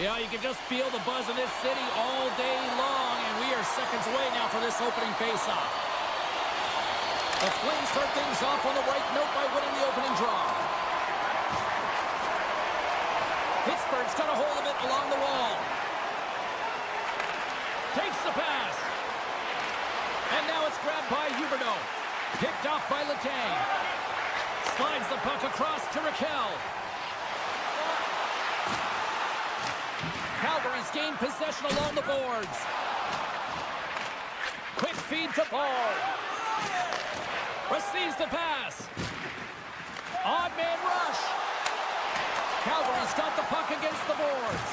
Yeah, you can just feel the buzz in this city all day long, and we are seconds away now for this opening faceoff. The Flames start things off on the right note by winning the opening draw. Pittsburgh's got a hold of it along the wall. Takes the pass. And now it's grabbed by Huberdeau. Picked off by Letang. Slides the puck across to Raquel. Calgary's gained possession along the boards. Quick feed to Paul. Receives the pass. Odd man rush. Calgary's got the puck against the boards.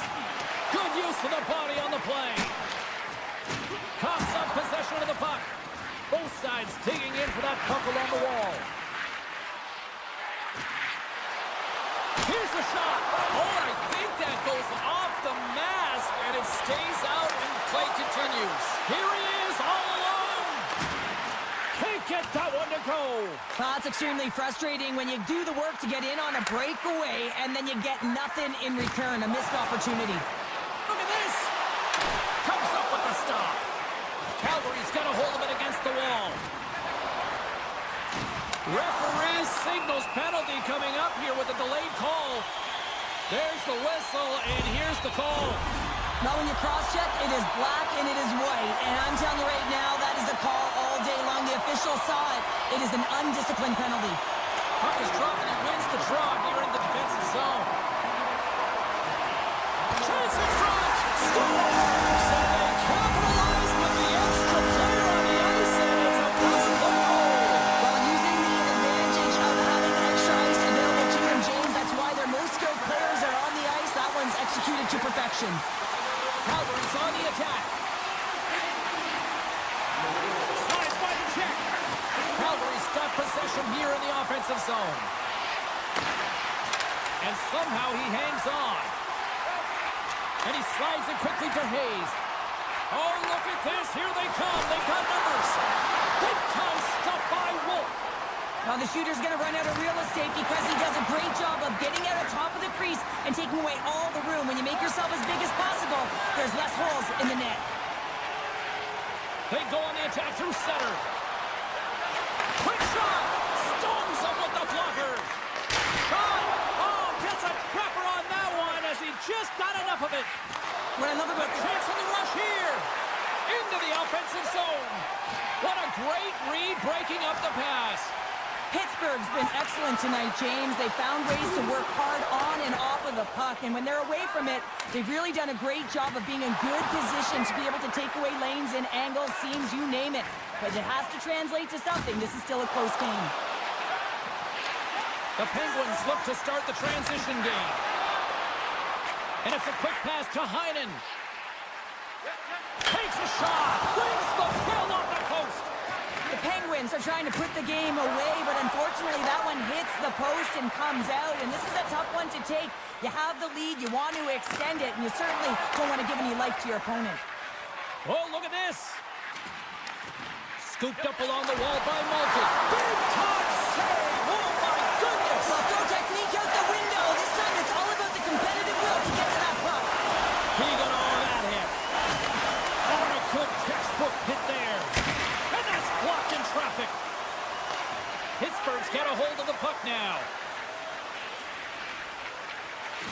Good use of the body on the play. Coughs up possession of the puck. Both sides digging in for that puck along the wall. Here's the shot. Oh, I think that goes off the mask, and it stays out, and play continues. Here he is, all alone. Can't get that one to go. Well, it's extremely frustrating when you do the work to get in on a breakaway, and then you get nothing in return, a missed opportunity. Look at this. Comes up with the stop. Calgary's got a hold of it against the wall. Referee signals penalty coming up here with a delayed call. There's the whistle, and here's the call. Now when you cross-check, it is black and it is white. And I'm telling you right now, that is a call all day long. The official saw it. It is an undisciplined penalty. Puck is dropped, and he wins the draw here in the defensive zone. Chance in front. Scores! And they capitalize with the extra player on the ice, and it's a powerful goal. While using the advantage of having extra ice available to them, James, that's why their most skilled players are on the ice. That one's executed to perfection. Calgary's on the attack. Slides by the check. Calgary's got possession here in the offensive zone. And somehow he hangs on. And he slides it quickly to Hayes. Oh, look at this. Here they come. They've got numbers. Big time stop by Wolf. Well, the shooter's going to run out of real estate because he does a great job of getting out on top of the crease and taking away all the room. When you make yourself as big as possible, there's less holes in the net. They go on the attack through center. Quick shot. Stones him with the blocker. Shot. Oh, gets a trapper on that one as he just got enough of it. What I love about A chance on the rush here. Into the offensive zone. What a great read breaking up the pass. Pittsburgh's been excellent tonight, James. They found ways to work hard on and off of the puck, and when they're away from it, they've really done a great job of being in good position to be able to take away lanes and angles, seams, you name it. But it has to translate to something. This is still a close game. The Penguins look to start the transition game. And it's a quick pass to Heinen. Takes a shot. Wins the fill off the post. The Penguins are trying to put the game away, but unfortunately that one hits the post and comes out, and this is a tough one to take. You have the lead, you want to extend it, and you certainly don't want to give any life to your opponent. Oh, look at this. Scooped up along the wall by Malty. Big time save. Oh, my goodness. Well, throw technique out the window. This time it's all about the competitive will to get to that puck. He got all that hit. Oh, and a good textbook hit there. And that's blocked in traffic. Pittsburgh's got a hold of the puck now.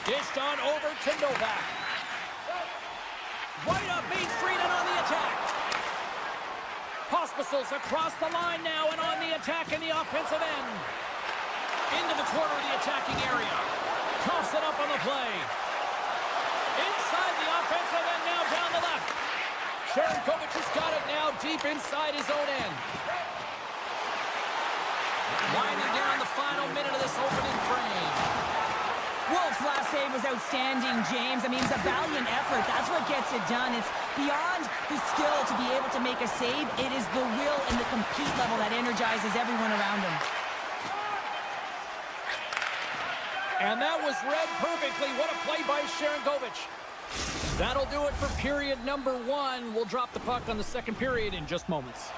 Dished on over to Novak. Right up Main Street and on the attack. Pospisil's across the line now and on the attack in the offensive end. Into the corner of the attacking area. Coughs it up on the play. Inside the offensive end now down the left. Sharankovic has got it now deep inside his own end. Winding down the final minute of this opening frame. Wolf's last save was outstanding, James. I mean, it's a valiant effort. That's what gets it done. It's beyond the skill to be able to make a save. It is the will and the compete level that energizes everyone around him. And that was read perfectly. What a play by Sharankovic. That'll do it for period number 1. We'll drop the puck on the second period in just moments.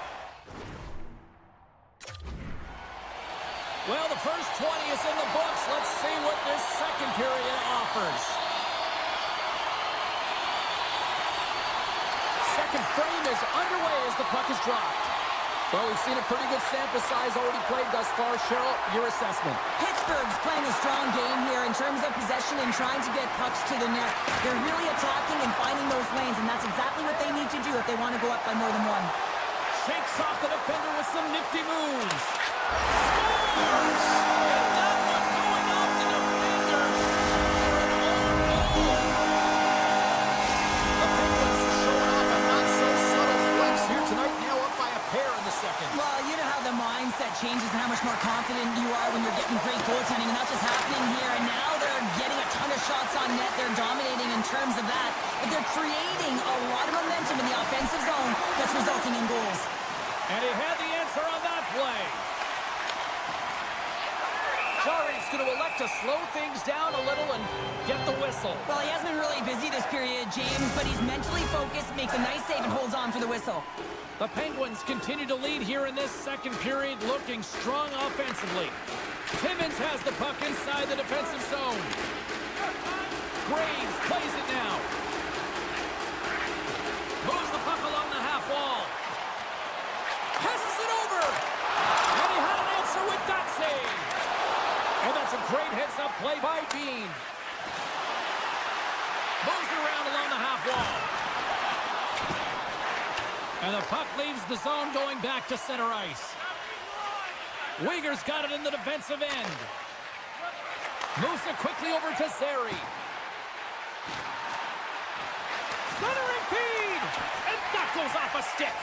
Well, the first 20 is in the books. Let's see what this second period offers. second frame is underway as the puck is dropped. Well, we've seen a pretty good sample size already played thus far. Cheryl, your assessment. Pittsburgh's playing a strong game here in terms of possession and trying to get pucks to the net. They're really attacking and finding those lanes, and that's exactly what they need to do if they want to go up by more than one. Shakes off the defender with some nifty moves. Scores! And that one going off the defender for an own goal. The Penguins are showing off a not-so-subtle flex here tonight, now up by a pair in the second. Well, you know how the mindset changes and how much more confident you are when you're getting great goaltending, and that's what's happening here. And now they're getting a ton of shots on net. They're dominating in terms of that, but they're creating a lot of momentum in the offensive zone that's resulting in goals. And he had the answer on that play. Jarry's going to elect to slow things down a little and get the whistle. Well, he hasn't been really busy this period, James, but he's mentally focused, makes a nice save, and holds on for the whistle. The Penguins continue to lead here in this second period, looking strong offensively. Timmins has the puck inside the defensive zone. Graves plays it now. Moves the puck along the half wall. Passes it over. And he had an answer with that save. And that's a great heads-up play by Bean. Moves it around along the half wall. And the puck leaves the zone going back to center ice. Uyghur's got it in the defensive end. Moves it quickly over to Zary. Centering feed! And that goes off a stick.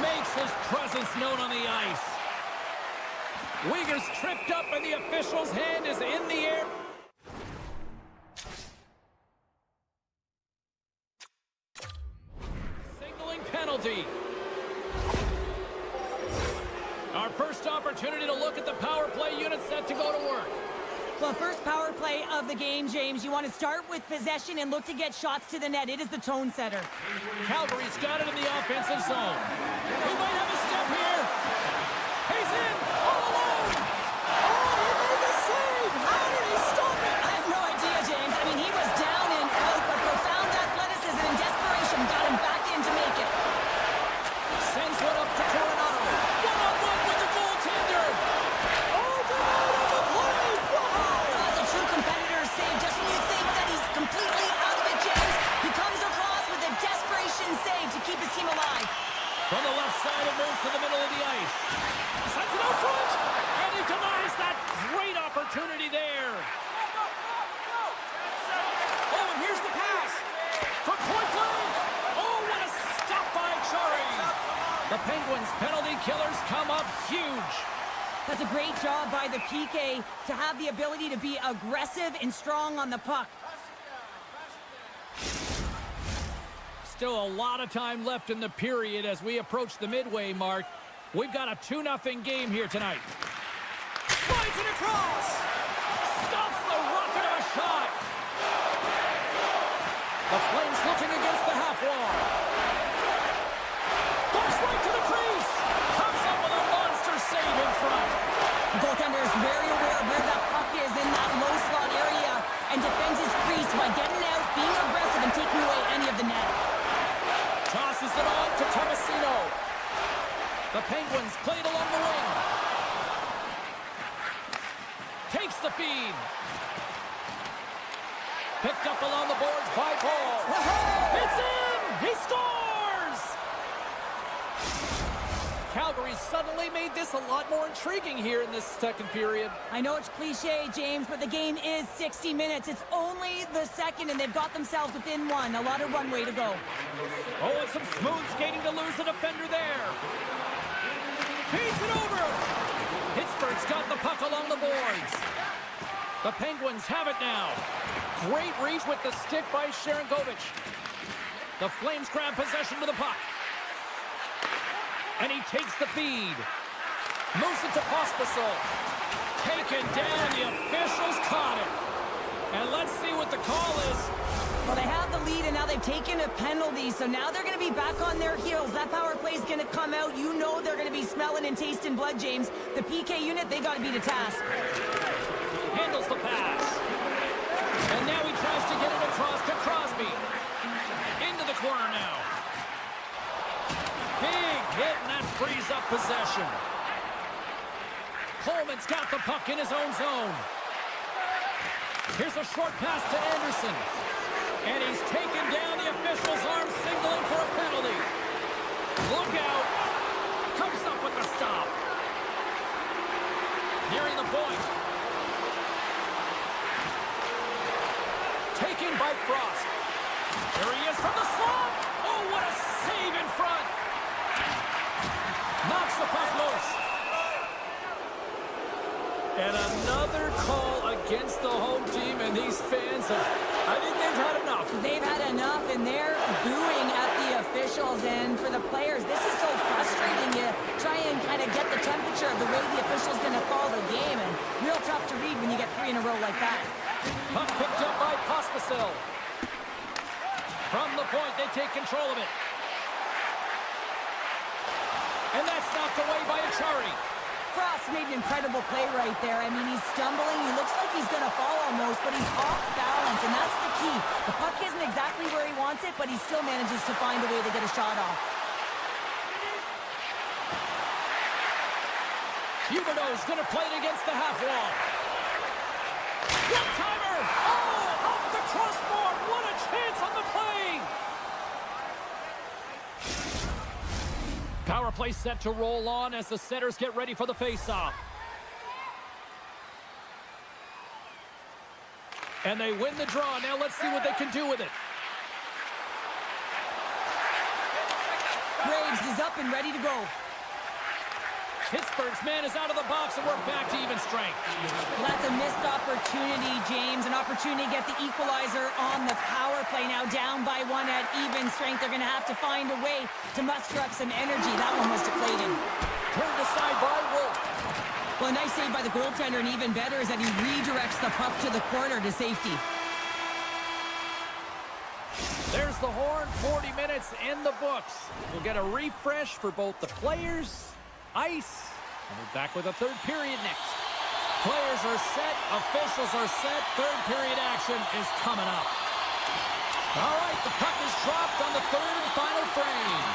Makes his presence known on the ice. Uyghur's tripped up and the official's hand is in the air. Signaling penalty. Our first opportunity to look at the power play unit set to go to work. Well, first power play of the game, James. You want to start with possession and look to get shots to the net. It is the tone setter. Calgary's got it in the offensive zone. He might have a step here. He's in, all alone. Oh, he made the save. How did he stop it? I have no idea, James. I mean, he was down and out, but profound athleticism and desperation got him back in to make it. Sends one up to Coronado. One-on-one with the goaltender. Oh, denied on the play. Wow. That's a true competitor's save. Just when you think that he's completely out of it, James, he comes across with a desperation save to keep his team alive. From the left side, it moves to the middle of the ice. Sends it out front, and he denies that great opportunity there. Oh, and here's the pass. From point blank. Oh, what a stop by Chari. The Penguins' penalty killers come up huge. That's a great job by the PK to have the ability to be aggressive and strong on the puck. Still a lot of time left in the period as we approach the midway mark. We've got a 2-0 game here tonight. Slides it across. Stops the rocket of a shot. The Flames looking against the half wall. Goes right to the crease. Comes up with a monster save in front. The goaltender is very aware of where that puck is in that low slot area and defends his crease by getting out, being aggressive, and taking away any of the net. Tosses it on to Tomasino. The Penguins played along the wing. Takes the feed. Picked up along the boards by Paul. It's in! He scores! Calgary suddenly made this a lot more intriguing here in this second period. I know it's cliche, James, but the game is 60 minutes. It's only the second, and they've got themselves within one. A lot of runway to go. Oh, and some smooth skating to lose the defender there. Feeds it over. Pittsburgh's got the puck along the boards. The Penguins have it now. Great reach with the stick by Sharangovich. The Flames grab possession to the puck. And he takes the feed. Moves it to Pospisil. Taken down. The officials caught it. And let's see what the call is. Well, they have the lead, and now they've taken a penalty, so now they're going to be back on their heels. That power play is going to come out. You know they're going to be smelling and tasting blood, James. The PK unit, they got to be the task. Handles the pass. And now he tries to get it across to Crosby. possession. Coleman's got the puck in his own zone. Here's a short pass to Anderson. And he's taken down. The official's arm signaling for a penalty. Look out. Comes up with the stop. Nearing the point. Taken by Frost. There he is from the slot. Oh, what a save in front. Knocks the puck loose. And another call against the home team, and these fans I think they've had enough. They've had enough, and they're booing at the officials. And for the players, this is so frustrating. You try and kind of get the temperature of the way the official's going to call the game, and real tough to read when you get 3 in a row like that. Puck picked up by Pospisil. From the point, they take control of it. And that's knocked away by Achari. Frost made an incredible play right there. I mean, he's stumbling. He looks like he's going to fall almost, but he's off balance, and that's the key. The puck isn't exactly where he wants it, but he still manages to find a way to get a shot off. Huberdeau's going to play it against the half wall. One-timer! Oh, off the crossbar! What a chance on the play! Power play set to roll on as the setters get ready for the face-off. And they win the draw. Now let's see what they can do with it. Graves is up and ready to go. Pittsburgh's man is out of the box, and we're back to even strength. Well, that's a missed opportunity, James. An opportunity to get the equalizer on the power play. Now down by 1 at even strength. They're going to have to find a way to muster up some energy. That one was deflated. Turned aside by Wolf. Well, a nice save by the goaltender, and even better is that he redirects the puck to the corner to safety. There's the horn. 40 minutes in the books. We'll get a refresh for both the players, ice, and we're back with a third period next. Players are set, officials are set, third period action is coming up. All right, the puck is dropped on the third and final frame.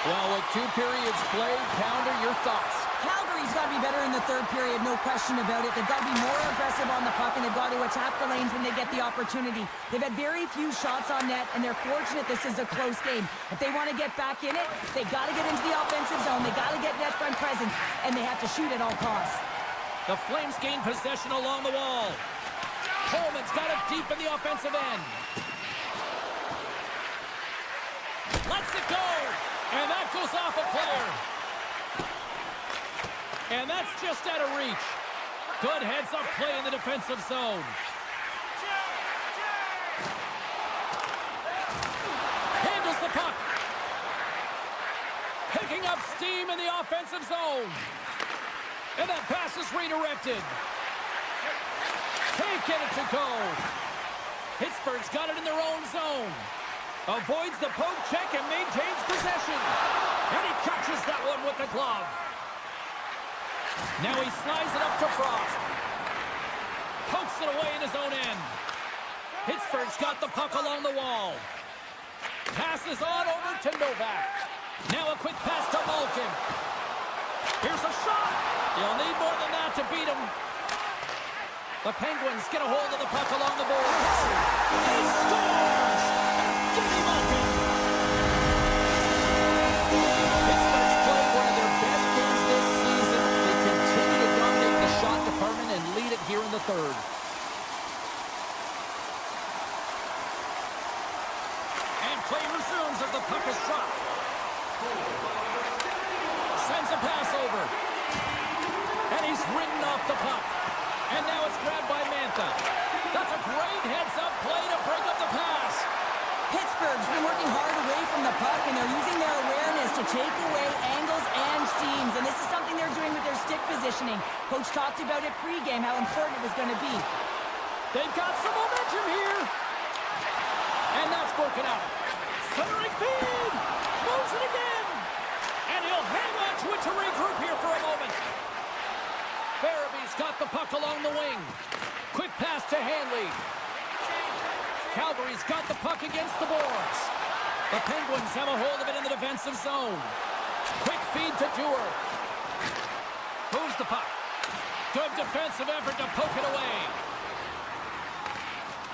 Well, with 2 periods played, Pounder, your thoughts? Calgary's got to be better in the third period, no question about it. They've got to be more aggressive on the puck, and they've got to attack the lanes when they get the opportunity. They've had very few shots on net, and they're fortunate this is a close game. If they want to get back in it, they got to get into the offensive zone. They got to get net front presence, and they have to shoot at all costs. The Flames gain possession along the wall. Coleman's got it deep in the offensive end. Lets it go. And that goes off a player. And that's just out of reach. Good heads-up play in the defensive zone. Handles the puck. Picking up steam in the offensive zone. And that pass is redirected. Can't get it to go. Pittsburgh's got it in their own zone. Avoids the poke check and maintains possession. And he catches that one with the glove. Now he slides it up to Frost. Pokes it away in his own end. Pittsburgh's got the puck along the wall. Passes on over to Novak. Now a quick pass to Malkin. Here's a shot. He'll need more than that to beat him. The Penguins get a hold of the puck along the boards. He scores! Jimmy Malkin! Pittsburgh's played one of their best games this season. They continue to dominate the shot department and lead it here in the third. And play resumes as the puck is dropped. Sends a pass over. And he's ridden off the puck. And now it's grabbed by Mantha. That's a great heads-up play to break up the pass. Pittsburgh's been working hard away from the puck, and they're using their awareness to take away angles and seams. And this is something they're doing with their stick positioning. Coach talked about it pregame, how important it was going to be. They've got some momentum here. And that's broken out. Centering feed. Moves it again. And he'll hang on to it to regroup here for a moment. Farabee's got the puck along the wing. Quick pass to Hanley. Calgary's got the puck against the boards. The Penguins have a hold of it in the defensive zone. Quick feed to Dewar. Moves the puck. Good defensive effort to poke it away.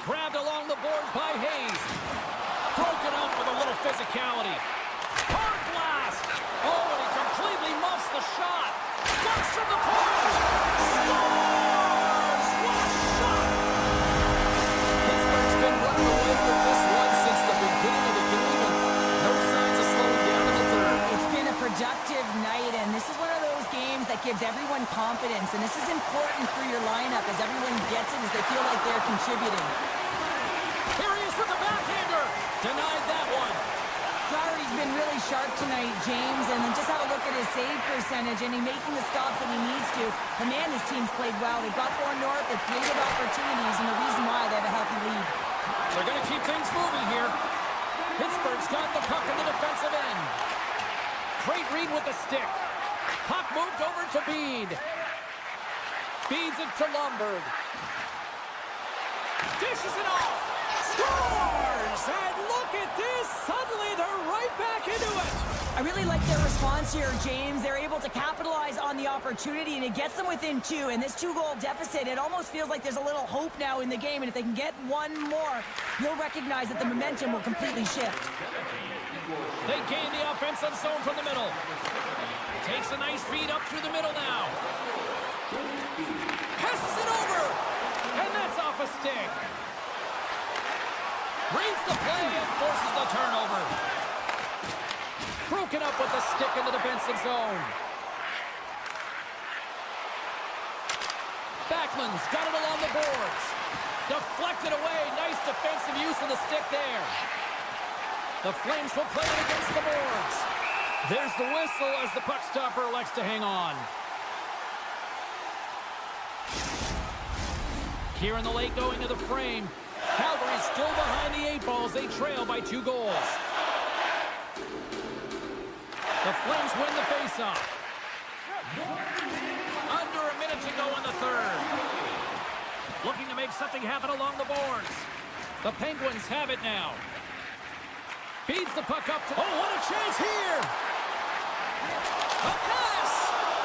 Grabbed along the boards by Hayes. Broken up with a little physicality. Hard blast. Oh, and he completely muffs the shot. Goes from the point. Scores! What a shot! Pittsburgh's been running away with this one since the beginning of the game, and no signs of slowing down in the third. It's been a productive night, and this is one of those games that gives everyone confidence, and this is important for your lineup as everyone gets it, as they feel like they're contributing. Here he is with the backhander. Denied that one. Calgary's been really sharp tonight, James, and then just have a look at his save percentage, and he's making the stops that he needs to. The man, his team's played well. They've got more north, they've created opportunities, and the reason why they have a healthy lead. They're going to keep things moving here. Pittsburgh's got the puck in the defensive end. Great read with the stick. Puck moved over to Bede. Feeds it to Lundberg. Dishes it off. Scores! And look at this. Suddenly they're right back into it. I really like their response here, James. They're able to capitalize on the opportunity, and it gets them within two. And this two-goal deficit, it almost feels like there's a little hope now in the game. And if they can get one more, you'll recognize that the momentum will completely shift. They gain the offensive zone from the middle. Takes a nice feed up through the middle now. Passes it over. And that's off a stick. Reads the play and forces the turnover. Broken up with the stick in the defensive zone. Backlund's got it along the boards. Deflected away. Nice defensive use of the stick there. The Flames will play it against the boards. There's the whistle as the puck stopper elects to hang on. Here in the late going to the frame. Calgary's still behind the 8 balls. They trail by 2 goals. The Flames win the faceoff. Under a minute to go in the third. Looking to make something happen along the boards. The Penguins have it now. Feeds the puck up to... Oh, what a chance here! A pass!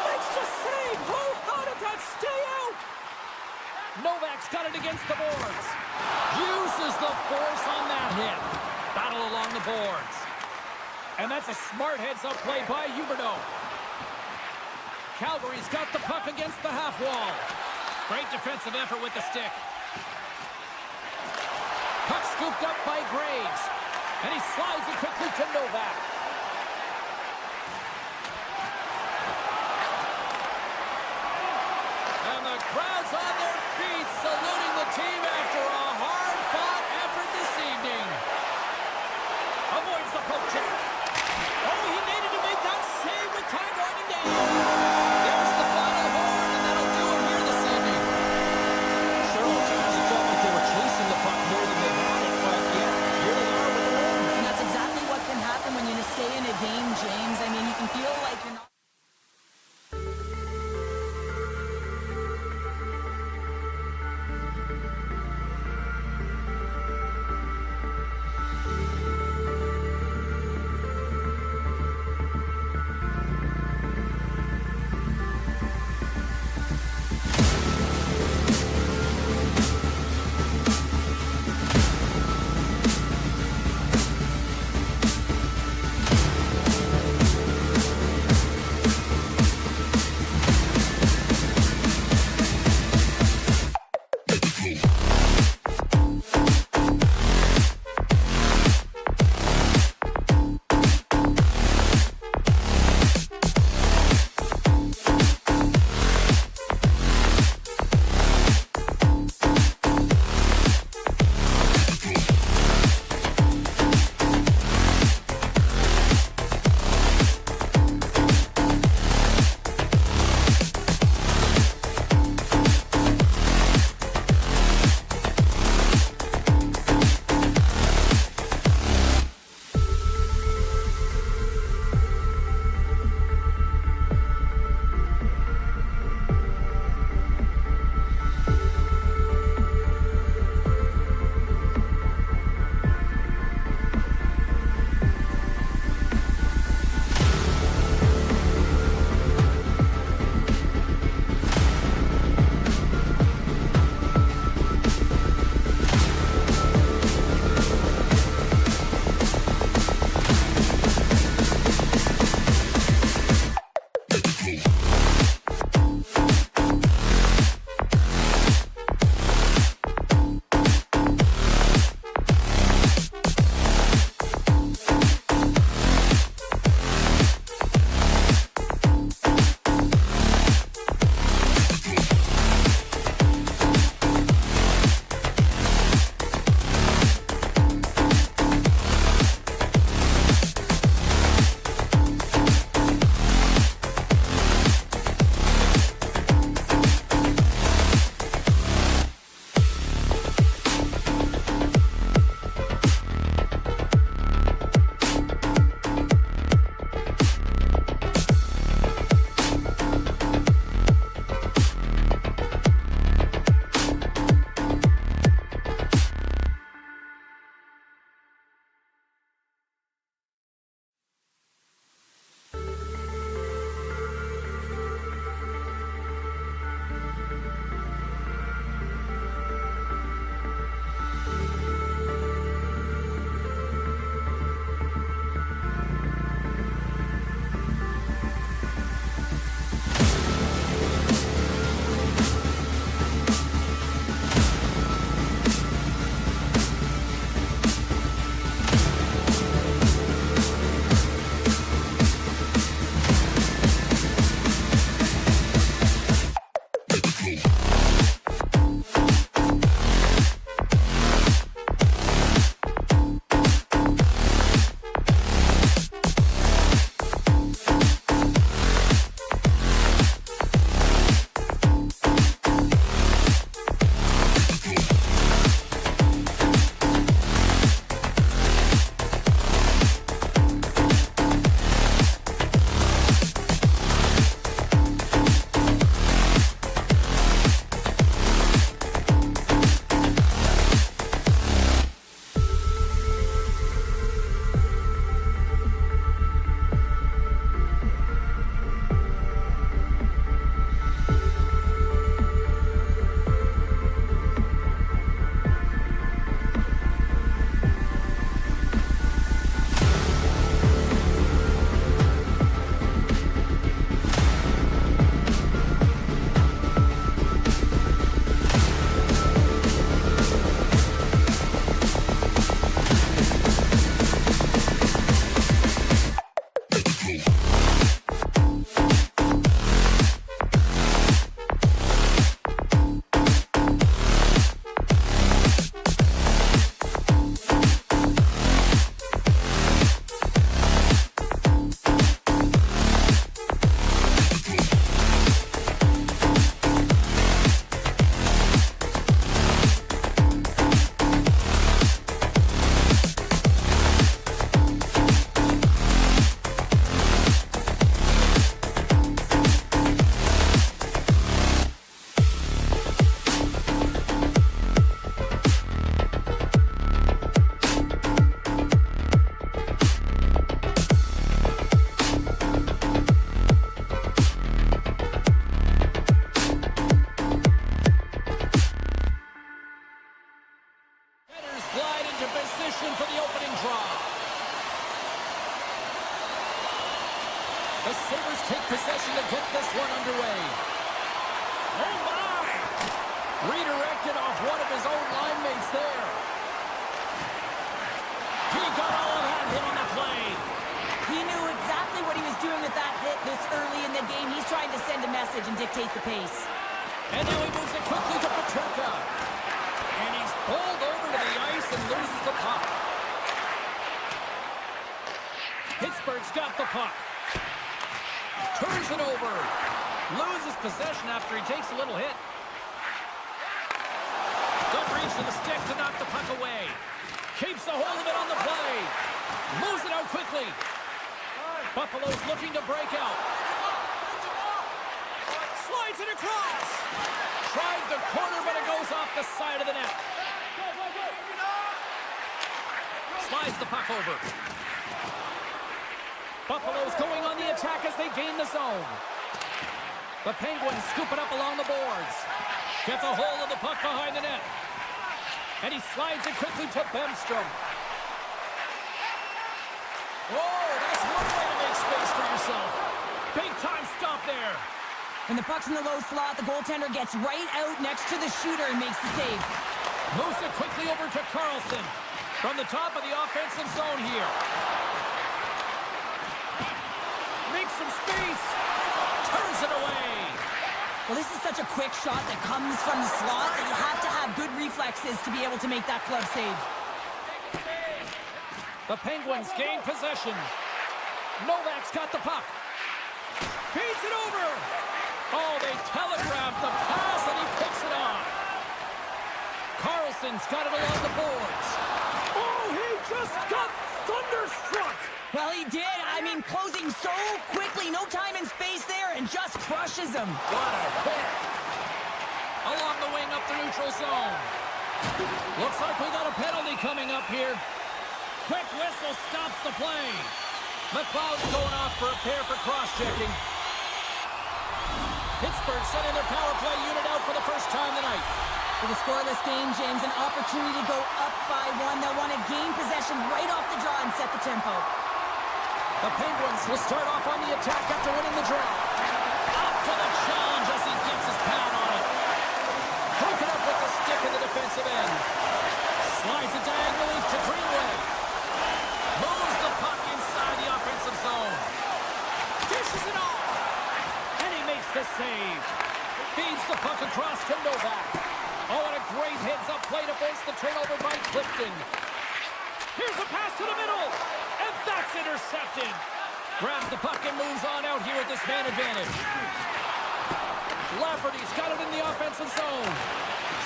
Makes the save! Oh, how did that stay out? Novak's got it against the boards. Uses the force on that hit. Battle along the boards. And that's a smart heads-up play by Huberdeau. Calgary's got the puck against the half wall. Great defensive effort with the stick. Puck scooped up by Graves. And he slides it quickly to Novak. And the crowd's on their feet, saluting the team after a hard-fought effort this evening. Avoids the poke check. Oh, he needed to make that save with time winding down. There's the final horn, and that'll do it here this evening. Sure, at times it felt like they were chasing the puck more than they had it, but yet, here they are with the win. And that's exactly what can happen when you position for the opening draw. The Sabres take possession to get this one underway. Oh, my! Redirected off one of his own line mates there. He got all of that hit on the play. He knew exactly what he was doing with that hit this early in the game. He's trying to send a message and dictate the pace. And now he moves it quickly to Peterka. And he's pulled over to the ice and loses the puck. Pittsburgh's got the puck. Turns it over. Loses possession after he takes a little hit. Good reach to the stick to knock the puck away. Keeps a hold of it on the play. Moves it out quickly. Buffalo's looking to break out. Slides it across. Tried the corner, but it goes off the side of the net. Slides the puck over. Buffalo's going on the attack as they gain the zone. The Penguins scoop it up along the boards. Gets a hold of the puck behind the net. And he slides it quickly to Bemstrom. Oh, that's one way to make space for yourself. Big time stop there. When the puck's in the low slot, the goaltender gets right out next to the shooter and makes the save. Moves it quickly over to Carlson. From the top of the offensive zone here. Makes some space. Turns it away. Well, this is such a quick shot that comes from the slot that you have to have good reflexes to be able to make that glove save. The Penguins gain possession. Novak's got the puck. Feeds it over. Oh, they telegraphed the pass and he picks it off. Carlson's got it along the boards. Oh, he just got thunderstruck. Well, he did. I mean, closing so quickly. No time and space there and just crushes him. What a hit. Along the wing up the neutral zone. Looks like we got a penalty coming up here. Quick whistle stops the play. McLeod's going off for a pair for cross-checking. Pittsburgh sending their power play unit out for the first time tonight. With a scoreless game, James, an opportunity to go up by one. They'll want to gain possession right off the draw and set the tempo. The Penguins will start off on the attack after winning the draw. Up for the challenge as he gets his pad on it. Broken up with the stick in the defensive end. Slides it diagonally to Greenway. Moves the puck inside the offensive zone. Dishes it off. And he makes the save. Feeds the puck across to Novak. Oh, and a great heads-up play to force the turnover by Clifton. Here's a pass to the middle. And that's intercepted. Grabs the puck and moves on out here with this man advantage. Lafferty's got it in the offensive zone.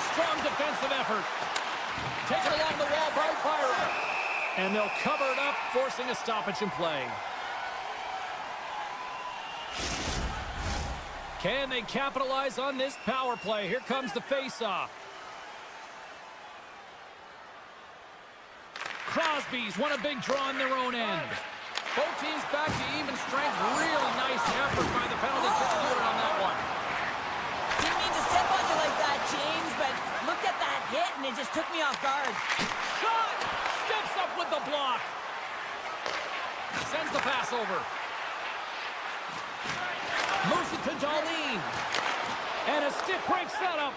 Strong defensive effort. Taken along the wall by Byron. And they'll cover it up, forcing a stoppage in play. Can they capitalize on this power play? Here comes the face-off. Crosby's won a big draw on their own end. Both teams back to even strength. Really nice effort by the penalty kill unit on that one. Didn't mean to step on you like that, James, but look at that hit, and it just took me off guard. Shot! Steps up with the block. Sends the pass over. Moves it to Darlene. And a stick break setup.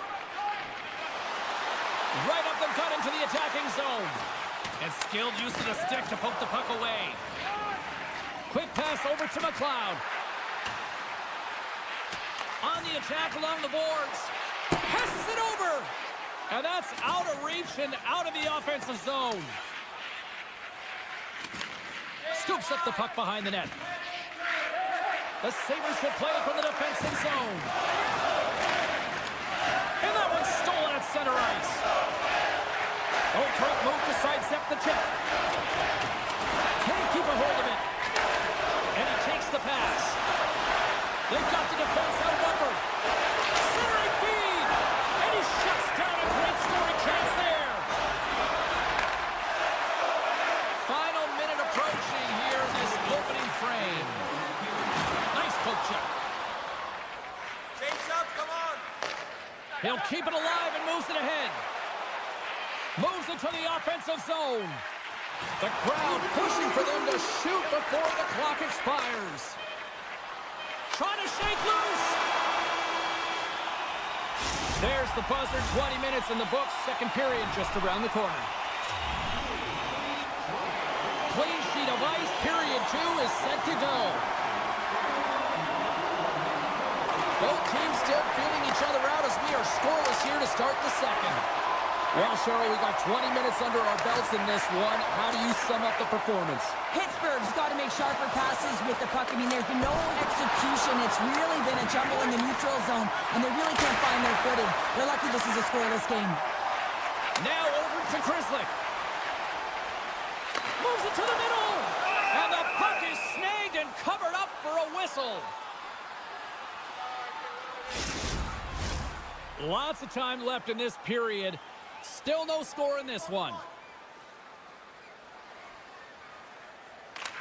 Right up the gut into the attacking zone. And skilled use of the stick to poke the puck away. Quick pass over to McLeod. On the attack along the boards. Passes it over. And that's out of reach and out of the offensive zone. Scoops up the puck behind the net. The Sabres will play it from the defensive zone. And that one's stolen at center ice. Oakroyd move to sidestep the check. Can't keep a hold of it. And he takes the pass. They've got the defense outnumbered. Centering feed. And he shuts down a great scoring chance there. Final minute approaching here in this opening frame. Nice poke check. Chase up, come on. He'll keep it alive and moves it ahead. Moves it to the offensive zone. The crowd pushing for them to shoot before the clock expires. Trying to shake loose. There's the buzzer. 20 minutes in the books. Second period just around the corner. Clean sheet of ice. Period 2 is set to go. Both teams still feeling each other out as we are scoreless here to start the second. Well, Cheryl, we got 20 minutes under our belts in this one. How do you sum up the performance? Pittsburgh's got to make sharper passes with the puck. I mean, there's been no execution. It's really been a jumble in the neutral zone, and they really can't find their footing. They're lucky this is a scoreless game. Now over to Grizzly. Moves it to the middle. And the puck is snagged and covered up for a whistle. Lots of time left in this period. Still no score in this one.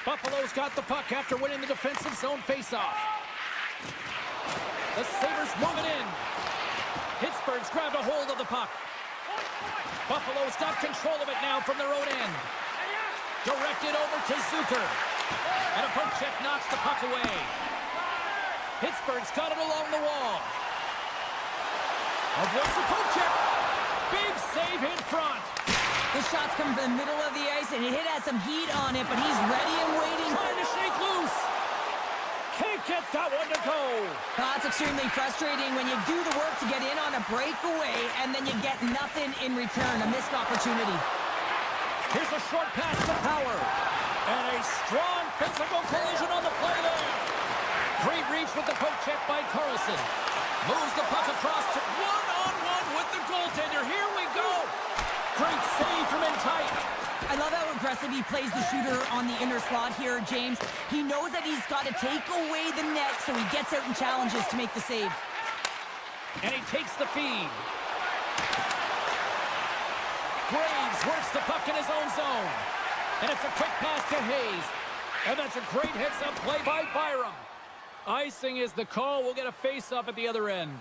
Buffalo's got the puck after winning the defensive zone faceoff. The Sabres move it in. Pittsburgh's grabbed a hold of the puck. Buffalo's got control of it now from their own end. Directed over to Zucker. And a poke check knocks the puck away. Pittsburgh's got it along the wall. Avoids the poke check. Big save in front. The shot's come from the middle of the ice, and it has some heat on it, but he's ready and waiting. Trying to shake loose. Can't get that one to go. That's extremely frustrating when you do the work to get in on a breakaway, and then you get nothing in return, a missed opportunity. Here's a short pass to Power. And a strong physical collision on the play there. Great reach with the poke check by Carlson. Moves the puck across to one-on-one with the goaltender. Here we go. Great save from in tight. I love how aggressive he plays the shooter on the inner slot here, James. He knows that he's got to take away the net, so he gets out and challenges to make the save. And he takes the feed. Graves works the puck in his own zone. And it's a quick pass to Hayes. And that's a great heads-up play by Byram. Icing is the call. We'll get a face-up at the other end.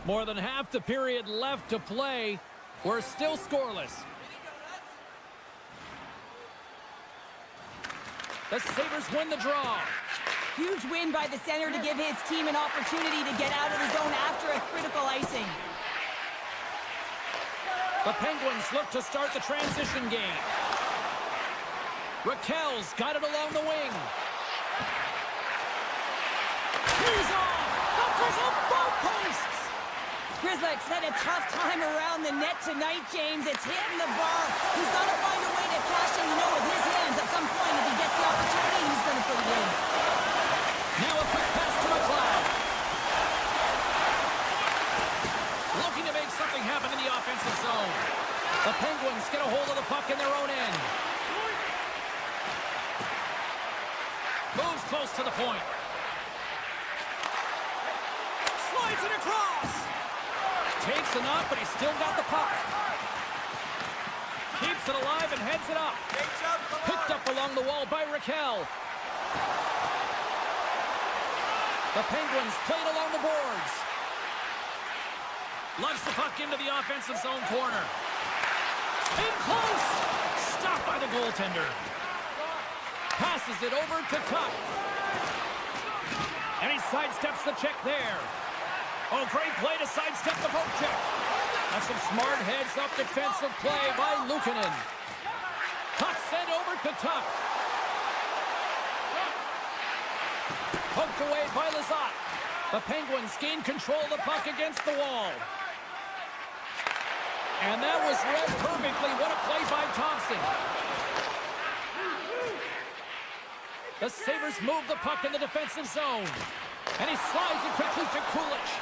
More than half the period left to play. We're still scoreless. The Sabres win the draw. Huge win by the center to give his team an opportunity to get out of the zone after a critical icing. The Penguins look to start the transition game. Raquel's got it along the wing. He's off! Knuckles up both posts! Grizzlies had a tough time around the net tonight, James. It's hitting the bar. He's got to find a way to cash in, with his hands. At some point, if he gets the opportunity, he's going to put it in. Now a quick pass to McLeod. Looking to make something happen in the offensive zone. The Penguins get a hold of the puck in their own end. Moves close to the point. Slides it across. Takes a knock, but he's still got the puck. Keeps it alive and heads it up. Picked up along the wall by Raquel. The Penguins played along the boards. Lugs the puck into the offensive zone corner. In close. Stopped by the goaltender. Passes it over to Tuck. And he sidesteps the check there. Oh, great play to sidestep the poke check. That's some smart heads-up defensive play by Luukkonen. Puck sent over to Tuck. Poked away by Lizotte. The Penguins gain control of the puck against the wall. And that was read perfectly. What a play by Thompson. The Sabres move the puck in the defensive zone. And he slides it quickly to Kulich.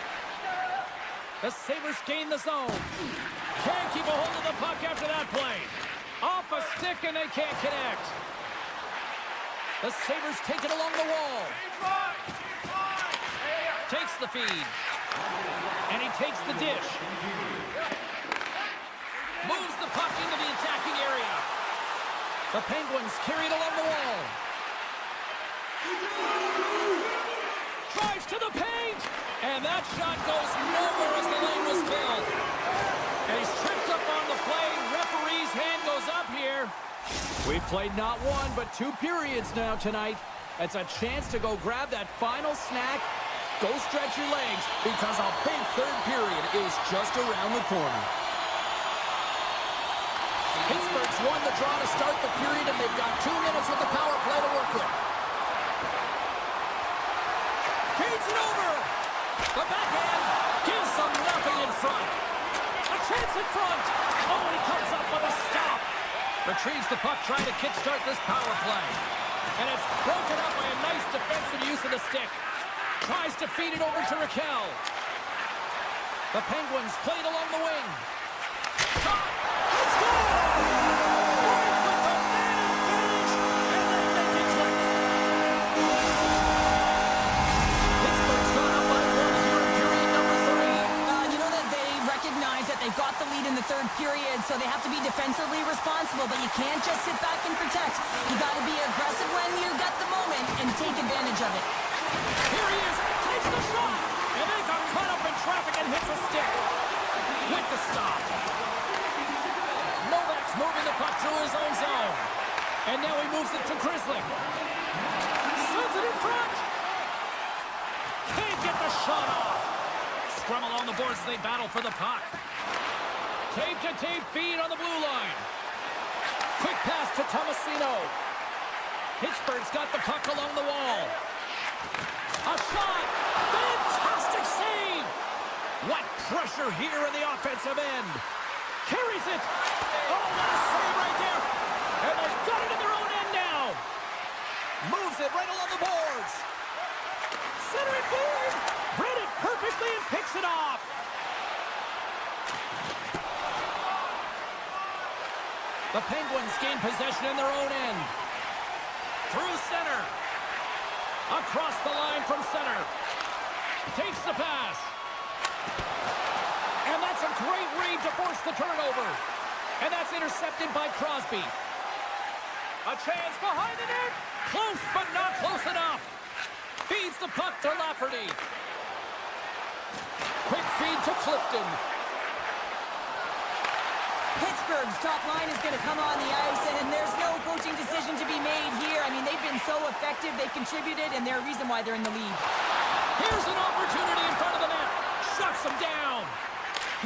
The Sabres gain the zone. Can't keep a hold of the puck after that play. Off a stick and they can't connect. The Sabres take it along the wall. Takes the feed. And he takes the dish. Moves the puck into the attacking area. The Penguins carry it along the wall. Drives to the paint. And that shot goes nowhere as the lane was filled. And he's tripped up on the play. We've played not one, but 2 periods now tonight. It's a chance to go grab that final snack. Go stretch your legs, because a big third period is just around the corner. Pittsburgh's won the draw to start the period, and they've got 2 minutes with the power play to work with. Feeds it over. The backhand gives them nothing in front. A chance in front. Oh, he comes up with a stop. Retrieves the puck, trying to kickstart this power play. And it's broken up by a nice defensive use of the stick. Tries to feed it over to Raquel. The Penguins played along the wing. Shot! Score! With the man advantage, and they make it click. Pittsburgh's gone up by 1 here in period number 3. You know that they recognize that they've got the lead in the third period, so they have to be defensively responsible, but you can't just sit back and protect. You got to be aggressive when you got the moment and take advantage of it. Here he is, takes the shot, and they got caught up in traffic and hits a stick. With the stop. Novak's moving the puck through his own zone. And now he moves it to Grizzly. Sends it in front. Can't get the shot off. Scrum along the boards as they battle for the puck. Tape-to-tape feed on the blue line. Quick pass to Tomasino. Pittsburgh's got the puck along the wall. A shot! Fantastic save! What pressure here in the offensive end. Carries it. Oh, what a save right there. And they've got it in their own end now. Moves it right along the boards. Center it forward. Read it perfectly and picks it off. The Penguins gain possession in their own end. Through center. Across the line from center. Takes the pass. And that's a great read to force the turnover. And that's intercepted by Crosby. A chance behind the net. Close, but not close enough. Feeds the puck to Lafferty. Quick feed to Clifton. Pittsburgh's top line is going to come on the ice, and there's no coaching decision to be made here. I mean, they've been so effective, they contributed, and they're a reason why they're in the lead. Here's an opportunity in front of the net. Shuts them down.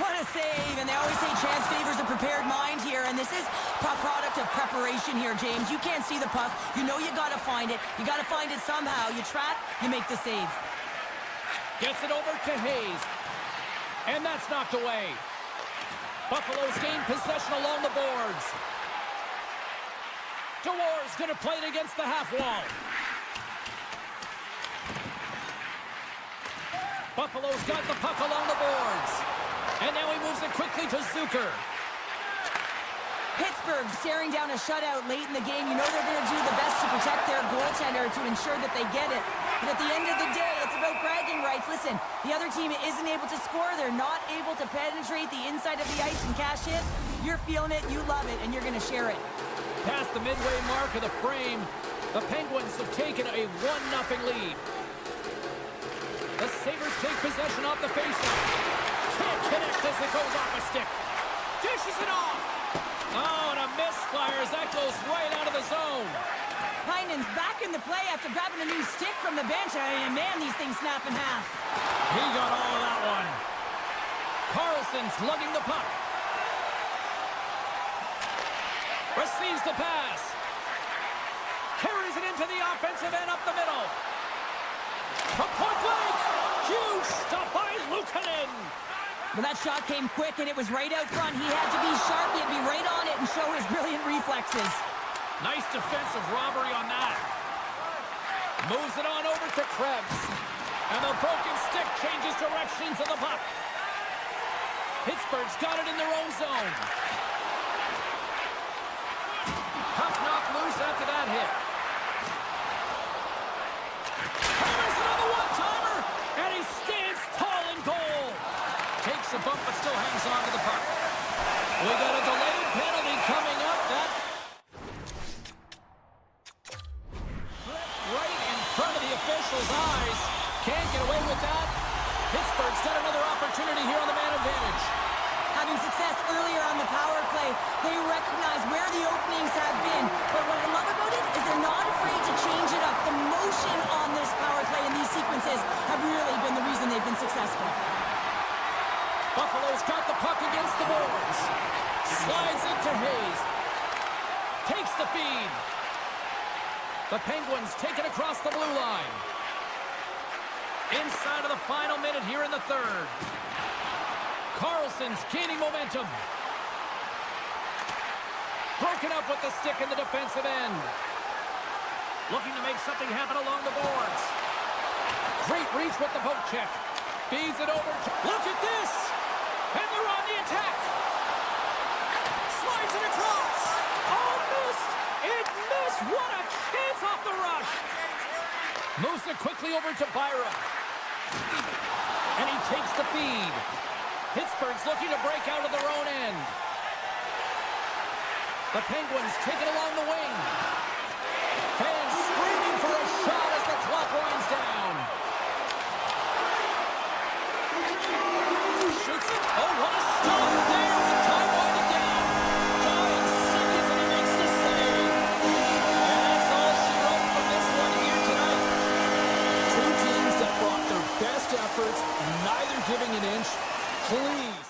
What a save, and they always say chance favors a prepared mind here, and this is a product of preparation here, James. You can't see the puck. You know you got to find it. You got to find it somehow. You trap, you make the save. Gets it over to Hayes. And that's knocked away. Buffalo's gained possession along the boards. DeWar's going to play it against the half wall. Buffalo's got the puck along the boards. And now he moves it quickly to Zucker. Pittsburgh staring down a shutout late in the game. You know they're going to do the best to protect their goaltender to ensure that they get it. But at the end of the day, it's about bragging rights. Listen, the other team isn't able to score. They're not able to penetrate the inside of the ice and cash it. You're feeling it, you love it, and you're going to share it. Past the midway mark of the frame, the Penguins have taken a 1-0 lead. The Sabres take possession off the faceoff. Can't connect as it goes off a stick. Dishes it off. Oh, and a misfire as that goes right out of the zone. Heinen's back in the play after grabbing a new stick from the bench. And man, these things snap in half. He got all of that one. Carlson's lugging the puck. Receives the pass. Carries it into the offensive end up the middle. From point blank. Huge stop by Luukkonen. Well, that shot came quick, and it was right out front. He had to be sharp. He had to be right on it and show his brilliant reflexes. Nice defensive robbery on that. Moves it on over to Krebs. And the broken stick changes directions of the puck. Pittsburgh's got it in their own zone. Puck knocked loose after that hit. Hammers it on the one-timer, and he stands tall in goal. Takes a bump, but still hangs on to the puck. We got a delayed penalty coming up. That right in front of the official's eyes. Can't get away with that. Pittsburgh's got another opportunity here on the man advantage. Having success earlier on the power play, they recognize where the openings have been, but Buffalo's got the puck against the boards. Slides into Hayes. Takes the feed. The Penguins take it across the blue line. Inside of the final minute here in the third. Carlson's gaining momentum. Broken up with the stick in the defensive end. Looking to make something happen along the boards. Great reach with the poke check. Feeds it over. Look at this! And they're on the attack. Slides it across. Oh, missed! It missed! What a chance off the rush! Moves it quickly over to Byram. And he takes the feed. Pittsburgh's looking to break out of their own end. The Penguins take it along the wing. Fans screaming for a shot as the clock winds down. Shoots it. Oh, what a stop there with time winding down. 9 seconds and he makes the save. And that's all she wrote from this one here tonight. Two teams that brought their best efforts, neither giving an inch. Please.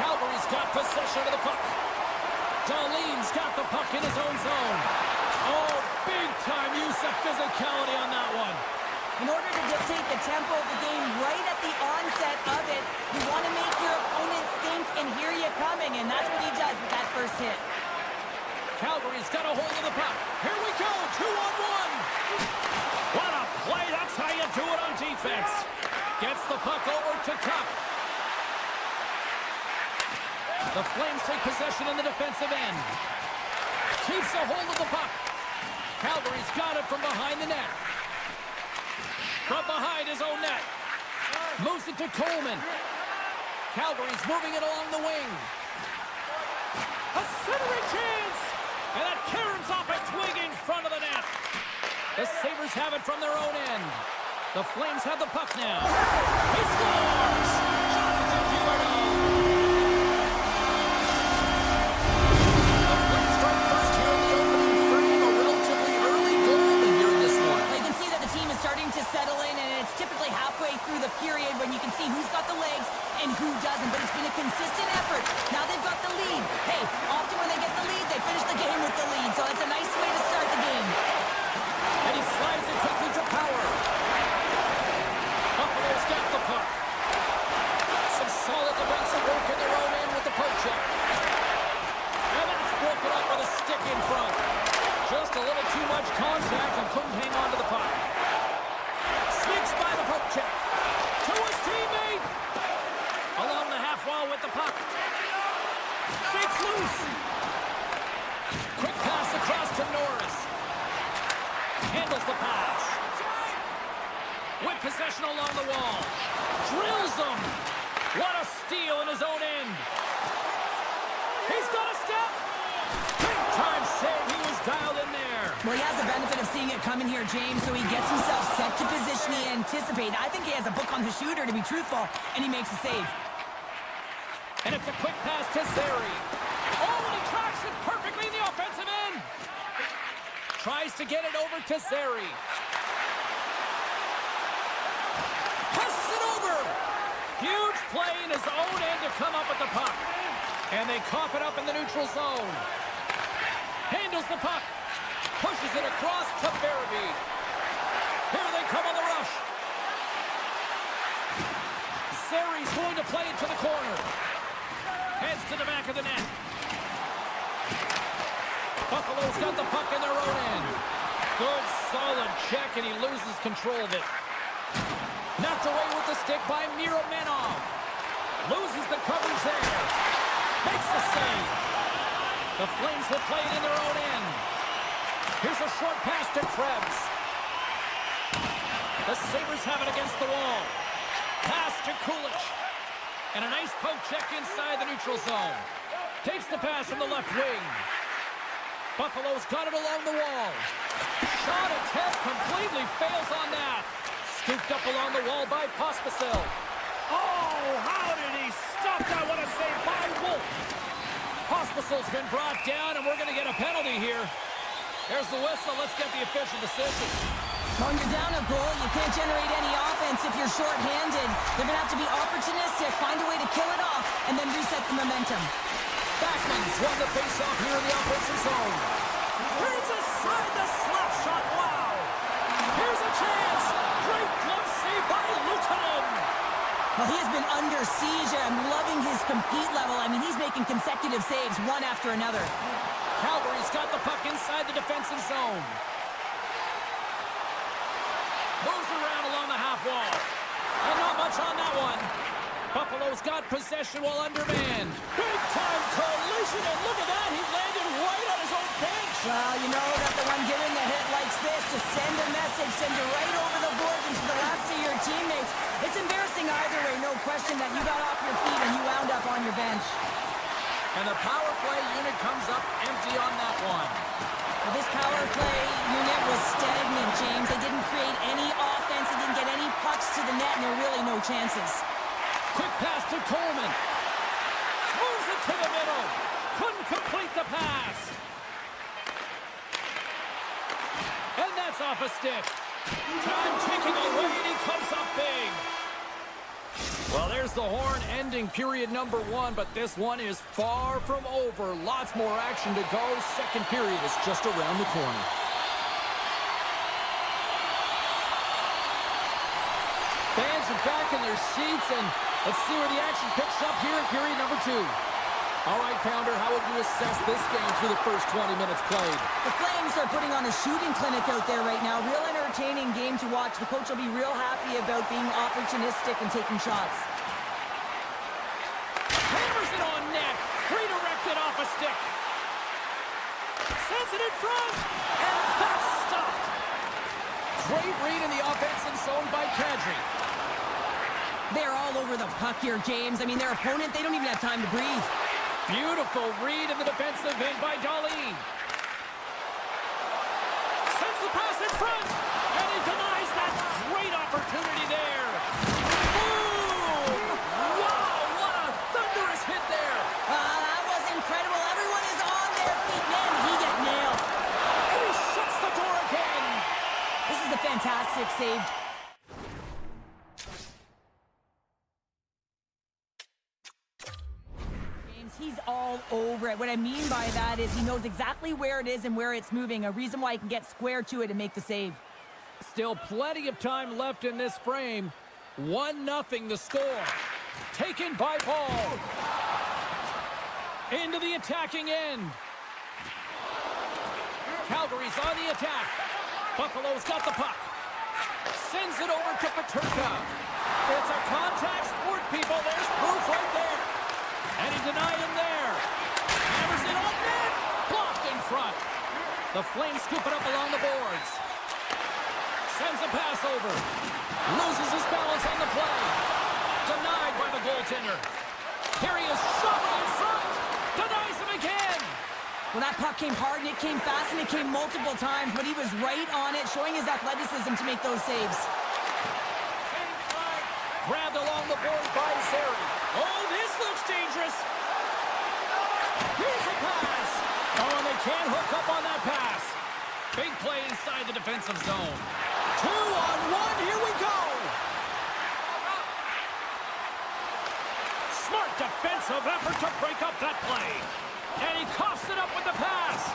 Calgary's got possession of the puck. Darlene's got the puck in his own zone. Oh, big-time use of physicality on that one. In order to dictate the tempo of the game right at the onset of it, you want to make your opponent think and hear you coming, and that's what he does with that first hit. Calgary's got a hold of the puck. Here we go, 2-on-1. What a play, that's how you do it on defense. Gets the puck over to Tuck. The Flames take possession in the defensive end. Keeps a hold of the puck. Calgary's got it from behind the net. From behind his own net. Moves it to Coleman. Calgary's moving it along the wing. A centering chance! And that caroms off a twig in front of the net. The Sabres have it from their own end. The Flames have the puck now. He scores! Jonathan Huberdeau! The Flames strike first here in the opening frame. A relatively early goal here in this one. You can see that the team is starting to settle in, and it's typically halfway through the period when you can see who's got the legs and who doesn't, but it's been a consistent effort. Now they've got the lead. Hey, often when they get the lead, they finish the game with the lead, so it's a nice way to start the game. And he slides it quickly to Power. Buffalo's got the puck. Some solid defensive work in their own end with the poke check. And that's broken up with a stick in front. Just a little too much contact and couldn't hang on to the puck. Sneaks by the poke check. To his teammate. Along the half wall with the puck. Shakes loose. Quick pass across to Norris. Handles the pass. With possession along the wall. Drills him. What a steal in his own end. He's got a step. Big time save. He was dialed in there. Well, he has the benefit of seeing it coming here, James, so he gets himself set to position he anticipated. I think he has a book on the shooter, to be truthful, and he makes a save. And it's a quick pass to Zary. Oh, and he tracks it perfectly in the offensive end. Tries to get it over to Zary. Passes it over. Huge play in his own end to come up with the puck. And they cough it up in the neutral zone. Handles the puck. Pushes it across to Barabee. Here they come on the rush. Zary's going to play it to the corner. Heads to the back of the net. Buffalo's got the puck in their own end. Good, solid check, and he loses control of it. Knocked away with the stick by Miromenov. Loses the coverage there. Makes the save. The Flames will play it in their own end. Here's a short pass to Krebs. The Sabres have it against the wall. Pass to Kulich. And a nice poke check inside the neutral zone. Takes the pass from the left wing. Buffalo's got it along the wall. Shot attempt completely fails on that. Scooped up along the wall by Pospisil. Oh, how did he stop that? What a save by Wolf. Pospisil's been brought down, and we're going to get a penalty here. There's the whistle. Let's get the official decision. When you're down a goal, you can't generate any offense if you're short-handed. They're going to have to be opportunistic, find a way to kill it off, and then reset the momentum. Backman's won the face-off here in the offensive zone. Here's aside the slap shot. Wow. Here's a chance. Great glove save by Luukkonen. Well, he has been under siege. I'm loving his compete level. I mean, he's making consecutive saves, one after another. Calgary's got the puck inside the defensive zone. Moves around along the half wall. And not much on that one. Buffalo's got possession while undermanned. Big time collision, and look at that. He landed right on his own bench. Well, you know that the one giving the hit likes this to send a message, send you right over the board into the laps of your teammates. It's embarrassing either way, no question that you got off your feet and you wound up on your bench. And the power play unit comes up empty on that one. Well, this power play unit was stagnant, James. They didn't create any offense. They didn't get any pucks to the net, and there were really no chances. Quick pass to Coleman. Moves it to the middle. Couldn't complete the pass. And that's off a stick. Time ticking away, and he comes up big. Well, there's the horn ending period number 1, but this one is far from over. Lots more action to go. Second period is just around the corner. Fans are back in their seats, and let's see where the action picks up here in period number 2. All right, Pounder, how would you assess this game through the first 20 minutes played? The Flames are putting on a shooting clinic out there right now. Real entertaining game to watch. The coach will be real happy about being opportunistic and taking shots. Hammers it on net. Redirected off a stick. Sends it in front. And that's stopped. Great read in the offensive zone by Kadri. They're all over the puck here, James. I mean, their opponent, they don't even have time to breathe. Beautiful read in the defensive end by Darlene. Sends the pass in front, and he denies that great opportunity there. Boom! Wow, what a thunderous hit there. That was incredible. Everyone is on their feet. Man, he got nailed. And he shuts the door again. This is a fantastic save. He's all over it. What I mean by that is he knows exactly where it is and where it's moving. A reason why he can get square to it and make the save. Still plenty of time left in this frame. 1-0 the score. Taken by Paul. Into the attacking end. Calgary's on the attack. Buffalo's got the puck. Sends it over to Paterka. It's a contact sport, people. There's proof right there. And he denied him there. Hammers it on net. Blocked in front. The Flames scoop it up along the boards. Sends a pass over. Loses his balance on the play. Denied by the goaltender. Here he is, shoving in front. Denies him again. Well, that puck came hard, and it came fast, and it came multiple times, but he was right on it, showing his athleticism to make those saves. Grabbed along the boards by Zeri. Oh, this looks dangerous. Here's a pass. Oh, and they can't hook up on that pass. Big play inside the defensive zone. 2-on-1, here we go. Smart defensive effort to break up that play. And he coughs it up with the pass.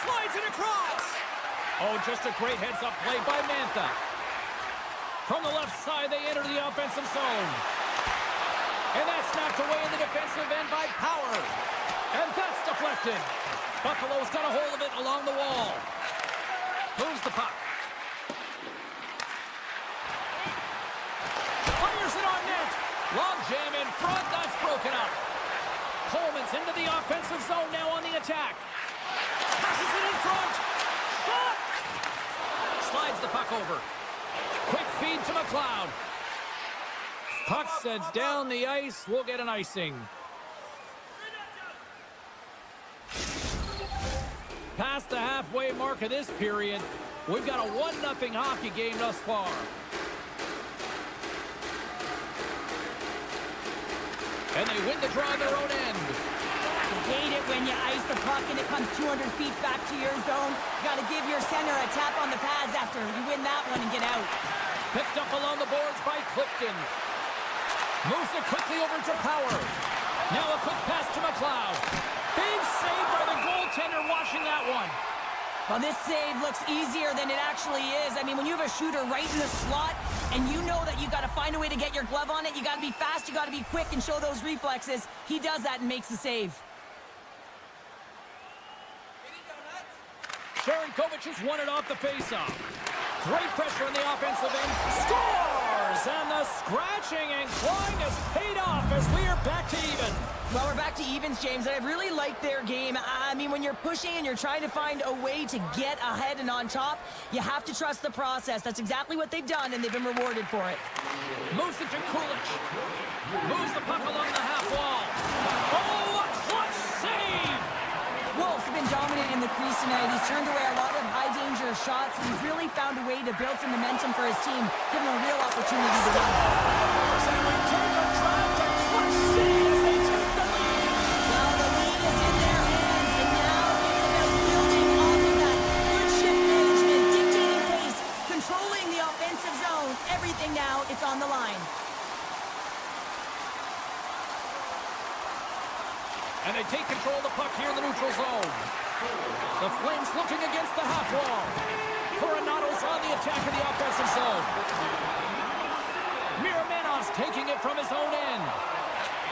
Slides it across. Oh, just a great heads-up play by Mantha. From the left side, they enter the offensive zone. And that's knocked away in the defensive end by Power. And that's deflected. Buffalo's got a hold of it along the wall. Moves the puck. Fires it on net. Long jam in front. That's broken up. Coleman's into the offensive zone now on the attack. Passes it in front. Shot! Slides the puck over. Quick feed to McLeod. Puck sent down the ice. We'll get an icing. Past the halfway mark of this period, we've got a 1-0 hockey game thus far. And they win the draw on their own end. You hate it when you ice the puck and it comes 200 feet back to your zone. You got to give your center a tap on the pads after you win that one and get out. Picked up along the boards by Clifton. Moves it quickly over to Power. Now a quick pass to McLeod. Big save by the goaltender watching that one. Well, this save looks easier than it actually is. I mean, when you have a shooter right in the slot and you know that you got to find a way to get your glove on it, you got to be fast, you got to be quick and show those reflexes. He does that and makes the save. Sharankovic has won it off the faceoff. Great pressure on the offensive end. Scores! And the scratching and clawing has paid off as we are back to even. Well, we're back to evens, James, and I really like their game. I mean, when you're pushing and you're trying to find a way to get ahead and on top, you have to trust the process. That's exactly what they've done, and they've been rewarded for it. Moves it to Kulich. Moves the puck along the half wall. Oh, a clutch save! Wolf's been dominant in the crease tonight. He's turned away a lot of high-danger shots, and he's really found a way to build some momentum for his team, giving him a real opportunity to win. And we take a drive to clutch save as they take the lead. Well, the lead is in their hands, and now it's about building off of that. Good shift management, dictating pace, controlling the offensive zone. Everything now, it's on the line. And they take control of the puck here in the neutral zone. The Flames looking against the half wall. Coronato's on the attack in the offensive zone. Miramenov's taking it from his own end.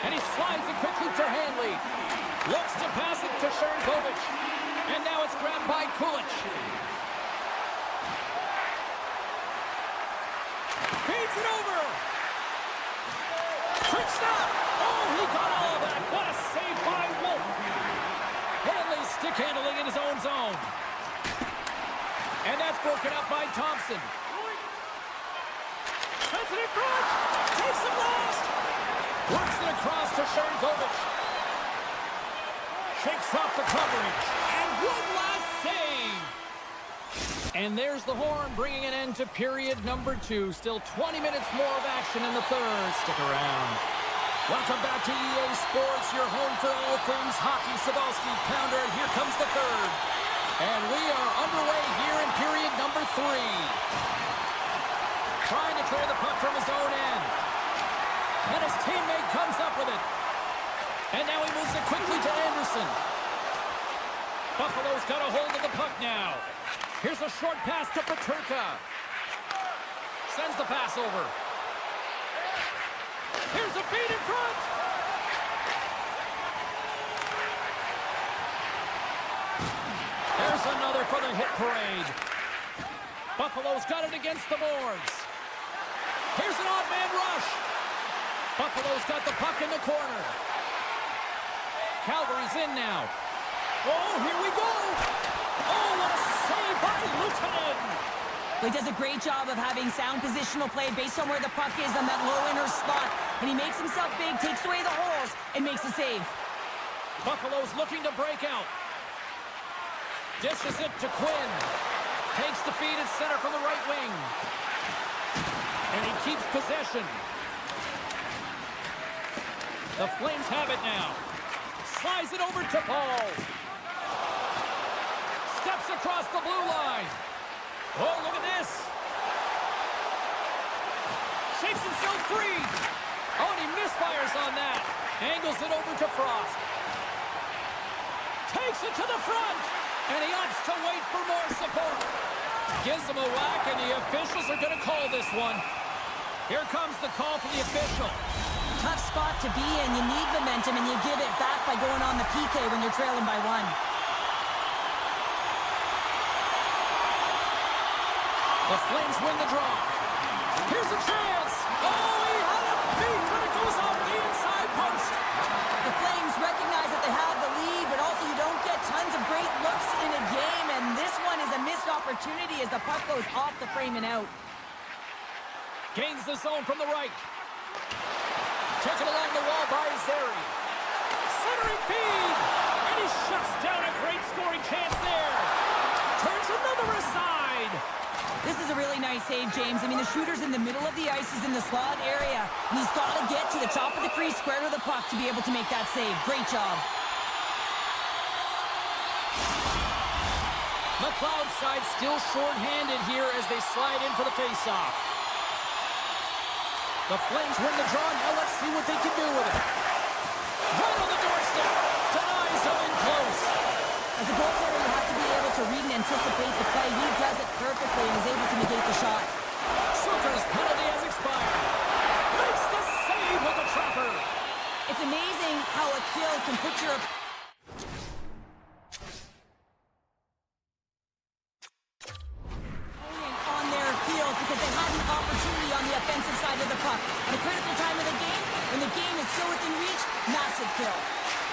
And he slides it quickly to Hanley. Looks to pass it to Sharangovich. And now it's grabbed by Kulich. Feeds it over. Quick stop. Oh, he got all of that. What a save by Wolf. Hanley stick handling in his own zone. And that's broken up by Thompson. Sends it in front. Takes the blast. Works it across to Sharangovich. Shakes off the coverage. And one last save. And there's the horn, bringing an end to period number 2. Still 20 minutes more of action in the third. Stick around. Welcome back to EA Sports, your home for all things hockey. Sabalski, Pounder, here comes the third. And we are underway here in period number 3. Trying to clear the puck from his own end. And his teammate comes up with it. And now he moves it quickly to Anderson. Buffalo's got a hold of the puck now. Here's a short pass to Peterka. Sends the pass over. Here's a feed in front. There's another for the hit parade. Buffalo's got it against the boards. Here's an odd man rush. Buffalo's got the puck in the corner. Calgary's in now. Oh, here we go. Oh, what a save by Lieutenant. He does a great job of having sound positional play based on where the puck is on that low inner spot. And he makes himself big, takes away the holes, and makes a save. Buffalo's looking to break out. Dishes it to Quinn. Takes the feed at center from the right wing. And he keeps possession. The Flames have it now. Slides it over to Paul. Steps across the blue line. Oh, look at this. Shakes himself free. Oh, and he misfires on that. Angles it over to Frost. Takes it to the front. And he opts to wait for more support. Gives him a whack, and the officials are going to call this one. Here comes the call from the official. Tough spot to be in. You need momentum, and you give it back by going on the PK when you're trailing by 1. The Flames win the draw. Here's a chance. Oh, he had a beat, but it goes off the inside post. The Flames recognize that they have the lead, but also you don't get tons of great looks in a game, and this one is a missed opportunity as the puck goes off the frame and out. Gains the zone from the right. Taken along the wall by Zeri. Centering feed. And he shuts down a great scoring chance there. Turns another aside. This is a really nice save, James. I mean, the shooter's in the middle of the ice. He's in the slot area. And he's got to get to the top of the crease, square to the puck to be able to make that save. Great job. McLeod's side still short-handed here as they slide in for the face-off. The Flames win the draw. Now let's see what they can do with it. Right on the doorstep. Denies him in close. As a goaltender, you have to be able to read and anticipate the play. He does it perfectly and is able to negate the shot. Zucker's penalty has expired. Makes the save with the trapper. It's amazing how a kill can put your... on their heels because they had an opportunity on the offensive side of the puck. At a critical time of the game, when the game is still within reach, massive kill.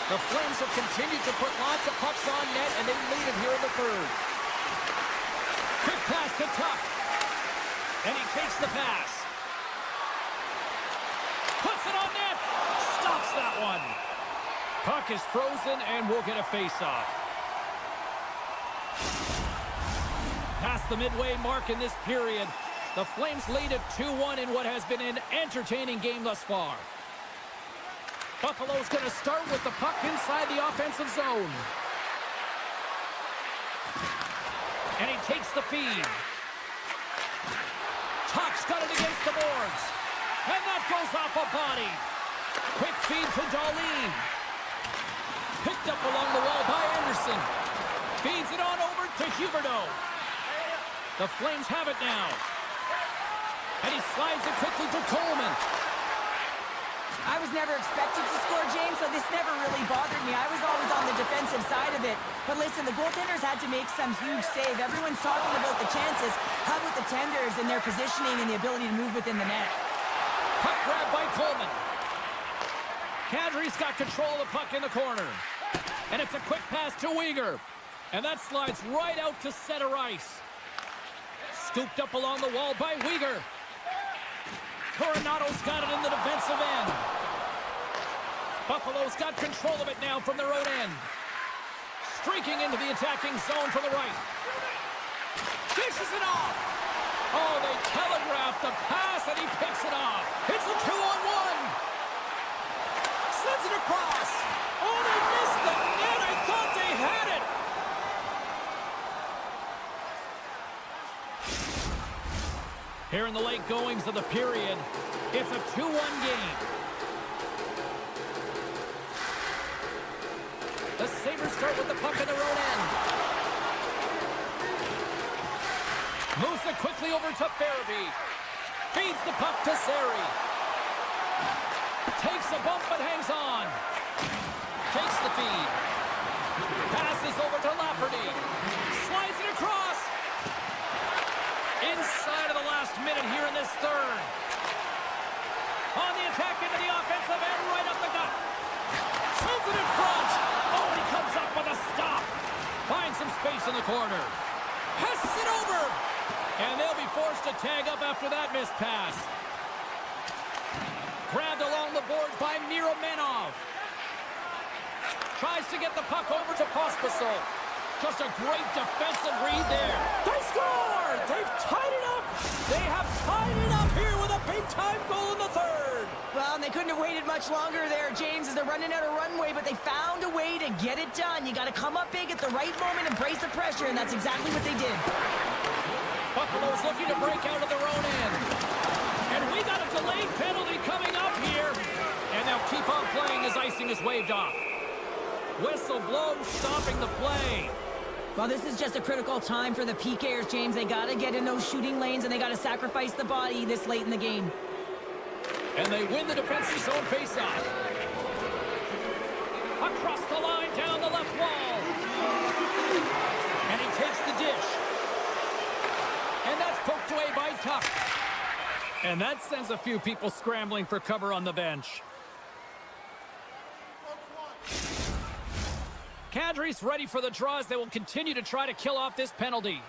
The Flames have continued to put lots of pucks on net, and they lead it here in the third. Quick pass to Tuck. And he takes the pass. Puts it on net. Stops that one. Puck is frozen, and we'll get a face-off. Past the midway mark in this period, the Flames lead at 2-1 in what has been an entertaining game thus far. Buffalo's going to start with the puck inside the offensive zone. And he takes the feed. Tuck's got it against the boards. And that goes off a body. Quick feed to Darlene. Scooped up along the wall by Anderson. Feeds it on over to Huberdeau. The Flames have it now. And he slides it quickly to Coleman. I was never expected to score, James, so this never really bothered me. I was always on the defensive side of it. But listen, the goaltenders had to make some huge save. Everyone's talking about the chances. How about the tenders and their positioning and the ability to move within the net? Puck grab by Coleman. Kadri's got control of the puck in the corner. And it's a quick pass to Weegar. And that slides right out to center ice. Scooped up along the wall by Weegar. Coronado's got it in the defensive end. Buffalo's got control of it now from their own end. Streaking into the attacking zone from the right. Dishes it off. Oh, they telegraphed the pass, and he picks it off. It's a 2-on-1. Sends it across. Oh, they missed the net. I thought they had it. Here in the late goings of the period, it's a 2-1 game. The Sabres start with the puck in their own end. Moves it quickly over to Farabee. Feeds the puck to Sari. Takes a bump but hangs on. Takes the feed. Passes over to Lafferty. Slides it across. Inside of the last minute here in this third. On the attack into the offensive end, right up the gut. Sends it in front. Oh, he comes up with a stop. Finds some space in the corner. Passes it over. And they'll be forced to tag up after that missed pass. Grabbed along the boards by Miromenov. Tries to get the puck over to Pospisil. Just a great defensive read there. They score! They've tied it up! They have tied it up here with a big-time goal in the third. Well, and they couldn't have waited much longer there, James, as they're running out of runway, but they found a way to get it done. You got to come up big at the right moment and brace the pressure, and that's exactly what they did. Buffalo's looking to break out of their own end. And we got a delayed penalty coming up here. And they'll keep on playing as icing is waved off. Whistle blown, stopping the play. Well, this is just a critical time for the PKers, James. They got to get in those shooting lanes, and they got to sacrifice the body this late in the game. And they win the defensive zone faceoff. Across the line, down the left wall. And he takes the dish. And that's poked away by Tuck. And that sends a few people scrambling for cover on the bench. Kadri's ready for the draws. They will continue to try to kill off this penalty.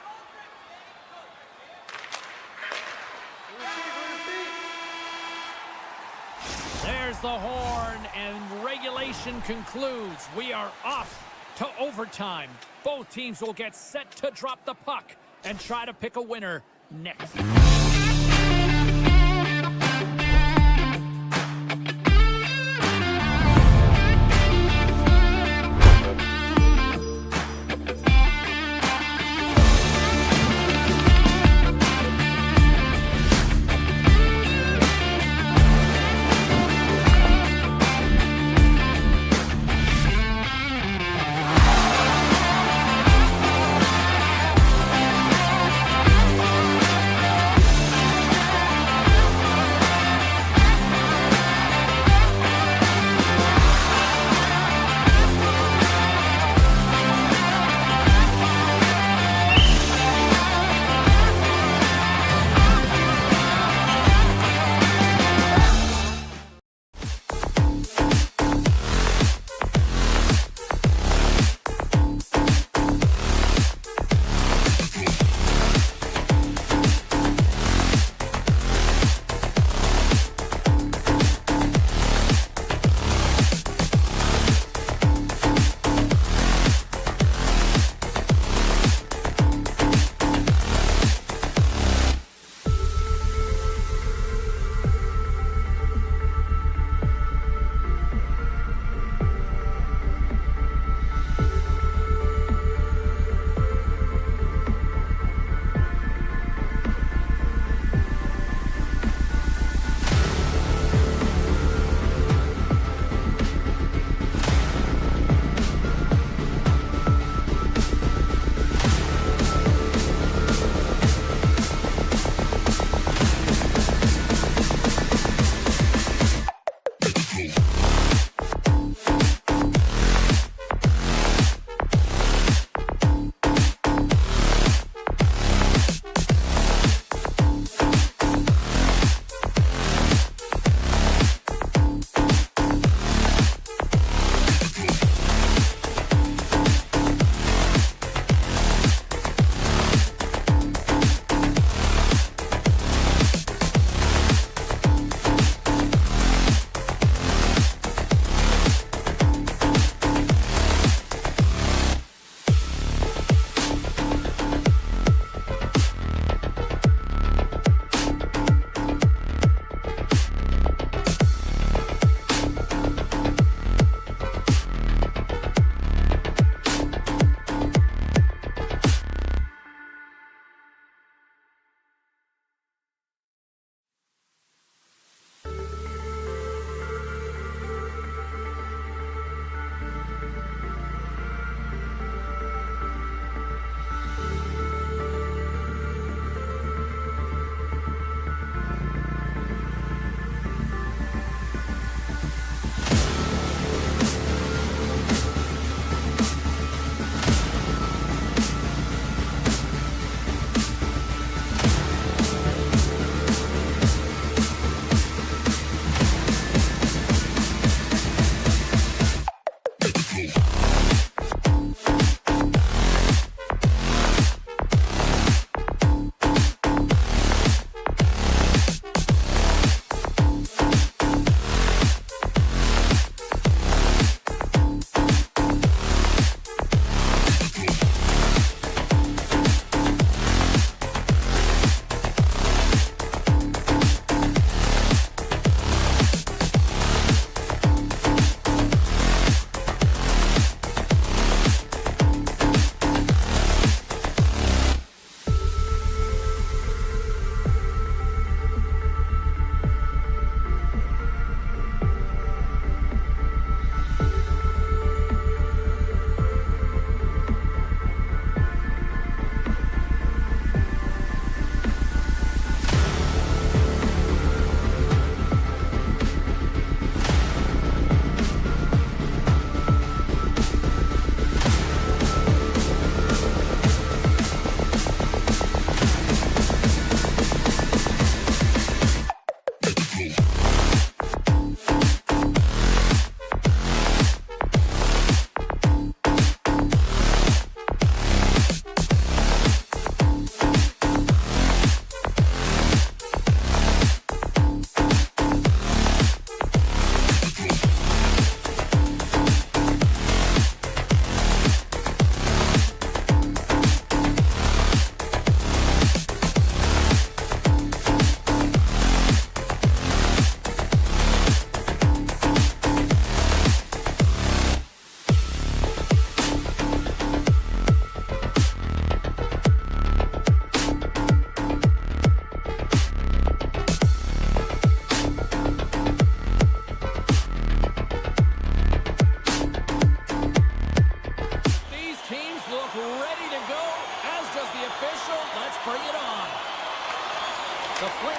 There's the horn, and regulation concludes. We are off to overtime. Both teams will get set to drop the puck and try to pick a winner next.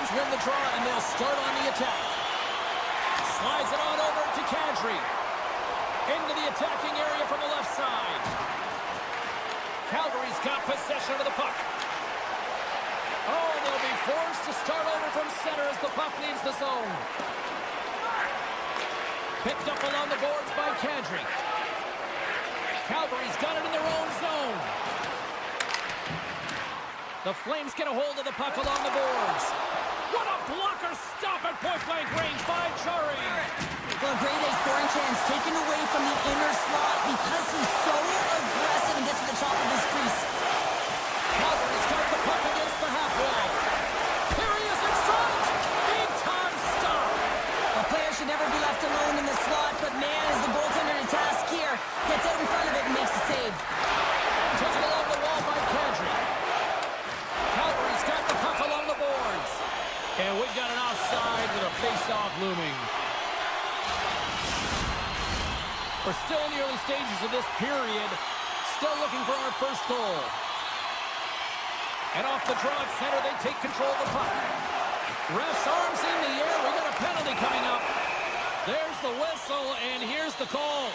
Penguins win the draw, and they'll start on the attack. Slides it on over to Kadri. Into the attacking area from the left side. Calgary's got possession of the puck. Oh, they'll be forced to start over from center as the puck leaves the zone. Picked up along the boards by Kadri. Calgary's got it in their own zone. The Flames get a hold of the puck along the boards. What a blocker stop at point-blank range by Jarry. Well, a great A scoring chance taken away from the inner slot because he's so aggressive and gets to the top of his crease. Calgary's got the puck against the half wall. Here he is in front. Big-time stop. A player should never be left alone in the slot, but man, is the goaltender to task here. Gets out in front of it and makes the save. Taken along the wall by Kadri. Calgary's got the puck along the boards. And we've got an offside with a face-off looming. We're still in the early stages of this period. Still looking for our first goal. And off the draw at center, they take control of the puck. Ref's arms in the air. We got a penalty coming up. There's the whistle, and here's the call.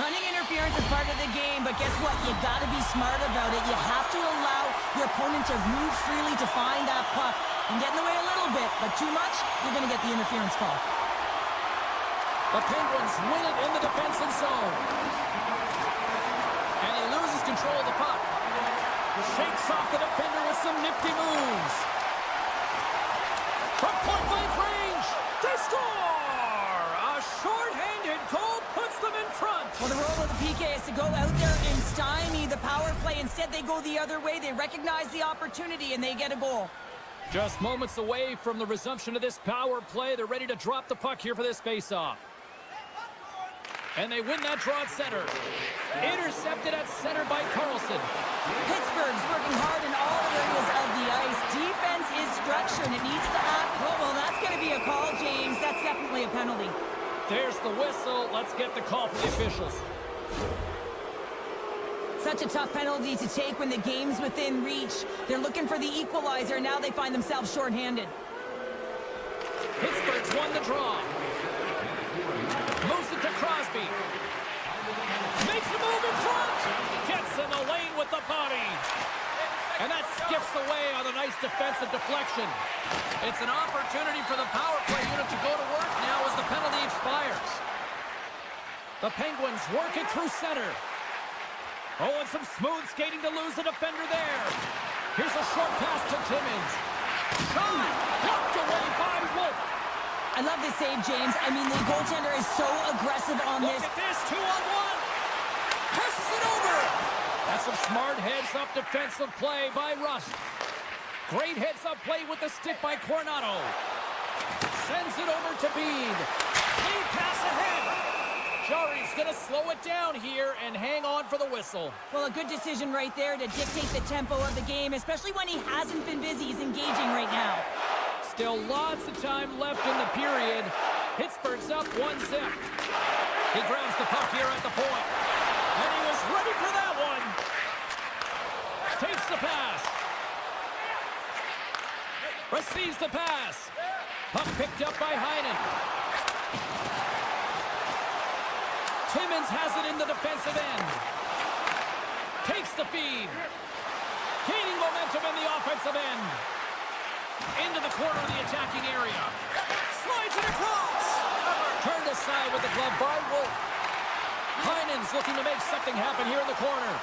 Running interference is part of the game, but guess what? You got to be smart about it. You have to allow your opponent to move freely to find that puck. And get in the way a little bit, but too much, you're going to get the interference call. The Penguins win it in the defensive zone. And he loses control of the puck. Shakes off the defender with some nifty moves. From point-blank range, they score! A short-handed goal puts them in front. Well, the role of the PK is to go out there and stymie the power play. Instead, they go the other way. They recognize the opportunity, and they get a goal. Just moments away from the resumption of this power play. They're ready to drop the puck here for this face-off. And they win that draw at center. Intercepted at center by Carlson. Pittsburgh's working hard in all areas of the ice. Defense is structured. It needs to act. Well, that's going to be a call, James. That's definitely a penalty. There's the whistle. Let's get the call from the officials. Such a tough penalty to take when the game's within reach. They're looking for the equalizer. Now they find themselves shorthanded. Pittsburgh's won the draw. Moves it to Crosby. Makes a move in front. Gets in the lane with the body. And that skips away on a nice defensive deflection. It's an opportunity for the power play unit to go to work now as the penalty expires. The Penguins work it through center. Oh, and some smooth skating to lose the defender there. Here's a short pass to Timmins. Shot! Blocked away by Wolf. I love this save, James. I mean, the goaltender is so aggressive on this. Look at this, 2-on-1. Passes it over. That's some smart heads-up defensive play by Rust. Great heads-up play with the stick by Coronado. Sends it over to Bede. Lead pass ahead. Jarry's going to slow it down here and hang on for the whistle. Well, a good decision right there to dictate the tempo of the game, especially when he hasn't been busy. He's engaging right now. Still lots of time left in the period. Pittsburgh's up 1-0. He grabs the puck here at the point. And he was ready for that one. Takes the pass. Receives the pass. Puck picked up by Heinen. Timmins has it in the defensive end. Takes the feed. Gaining momentum in the offensive end. Into the corner of the attacking area. Slides it across. Turned aside with the glove by Wolf. Heinen's looking to make something happen here in the corner.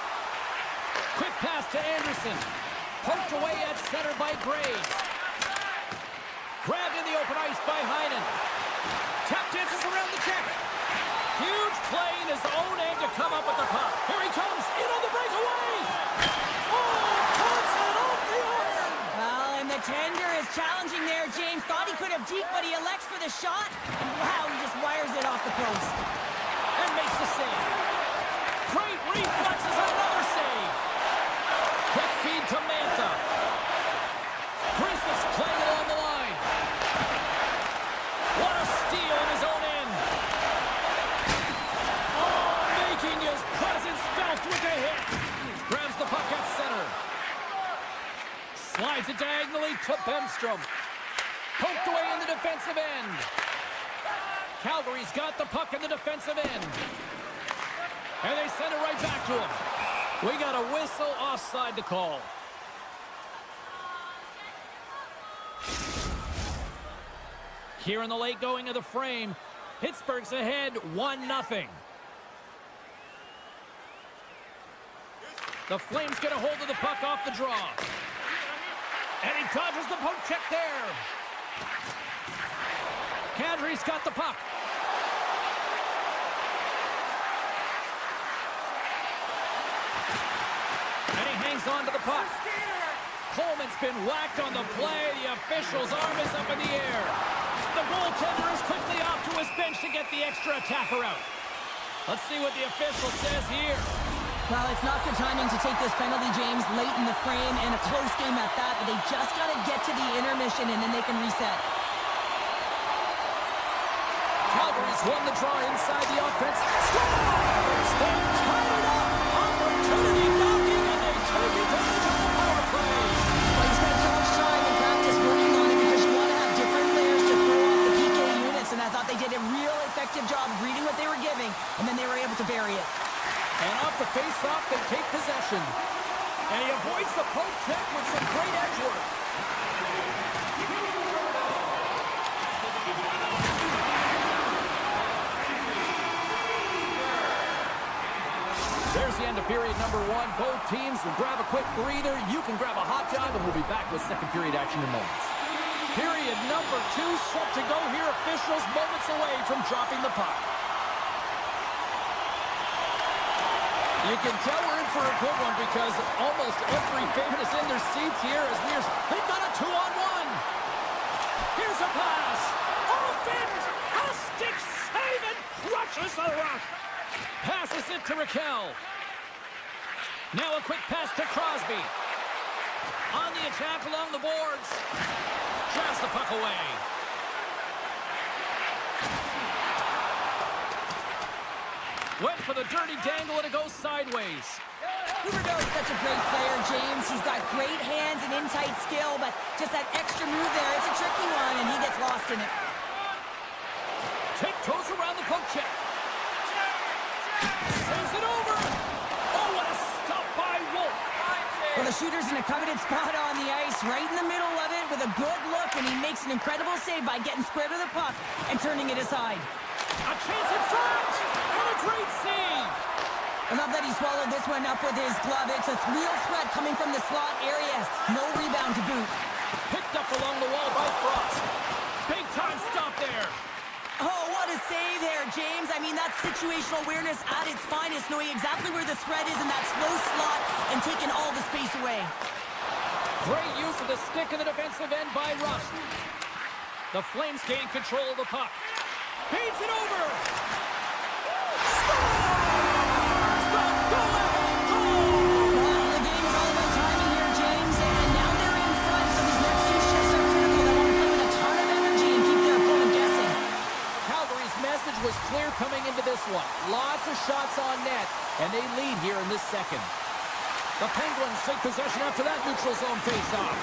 Quick pass to Anderson. Poked away at center by Graves. Grabbed in the open ice by Heinen. Tap dances around the check. Huge play in his own end to come up with the puck. Here he comes, in on the breakaway. Oh, puts it off the iron. Well, and the tender is challenging there, James. Thought he could have deked, but he elects for the shot. And wow, he just wires it off the post. And makes the save. Great reflexes, another save. Quick feed to Mantha. Christmas playing it along the line. What a steal in his own end. Making his presence felt with a hit. Grabs the puck at center. Slides it diagonally to Bemstrom. the defensive end. Calgary's got the puck in the defensive end. And they send it right back to him. We got a whistle offside to call. Here in the late going of the frame, Pittsburgh's ahead 1-0. The Flames get a hold of the puck off the draw. And he dodges the poke check there. Kadri's got the puck. And he hangs on to the puck. Coleman's been whacked on the play. The official's arm is up in the air. The goaltender is quickly off to his bench to get the extra attacker out. Let's see what the official says here. Well, it's not good timing to take this penalty, James, late in the frame, and a close game at that, but they just got to get to the intermission, and then they can reset. Calgary's won the draw inside the offense. Scores! They tie it up! Opportunity knocking, and they take advantage of the power play. Well, you spent so much time in practice working on it because you want to have different layers to throw off the PK units, and I thought they did a real effective job of reading what they were giving, and then they were able to bury it. And off the face-off, they take possession. And he avoids the poke check with some great edge work. There's the end of period number 1. Both teams will grab a quick breather. You can grab a hot dog, and we'll be back with second period action in moments. Period number 2 set to go here. Officials moments away from dropping the puck. You can tell we're in for a good one because almost every fan is in their seats here as they've got a 2-on-1. Here's a pass. Offense. A stick save and crushes the rush. Passes it to Raquel. Now a quick pass to Crosby. On the attack along the boards. Drives the puck away. Went for the dirty dangle, and it goes sideways. Huberdeau is such a great player, James. He's got great hands and in-tight skill, but just that extra move there, it's a tricky one, and he gets lost in it. Tiptoes around the poke check. Sends it over. Oh, what a stop by Wolf. Well, the shooter's in a coveted spot on the ice, right in the middle of it with a good look, and he makes an incredible save by getting square to the puck and turning it aside. A chance in front, and a great save. I love that he swallowed this one up with his glove. It's a real threat coming from the slot area. No rebound to boot. Picked up along the wall by Frost. Big time stop there. Oh, what a save there, James. I mean, that's situational awareness at its finest, knowing exactly where the threat is in that slow slot and taking all the space away. Great use of the stick in the defensive end by Rust. The Flames gain control of the puck. Feeds it over. Scores! The go-ahead goal! Well, the game is all about timing here, James, and now they're in front, so these next 2 shifts are critical. They want to play with a ton of energy and keep their opponent guessing. Calgary's message was clear coming into this one. Lots of shots on net, and they lead here in this second. The Penguins take possession after that neutral zone face-off.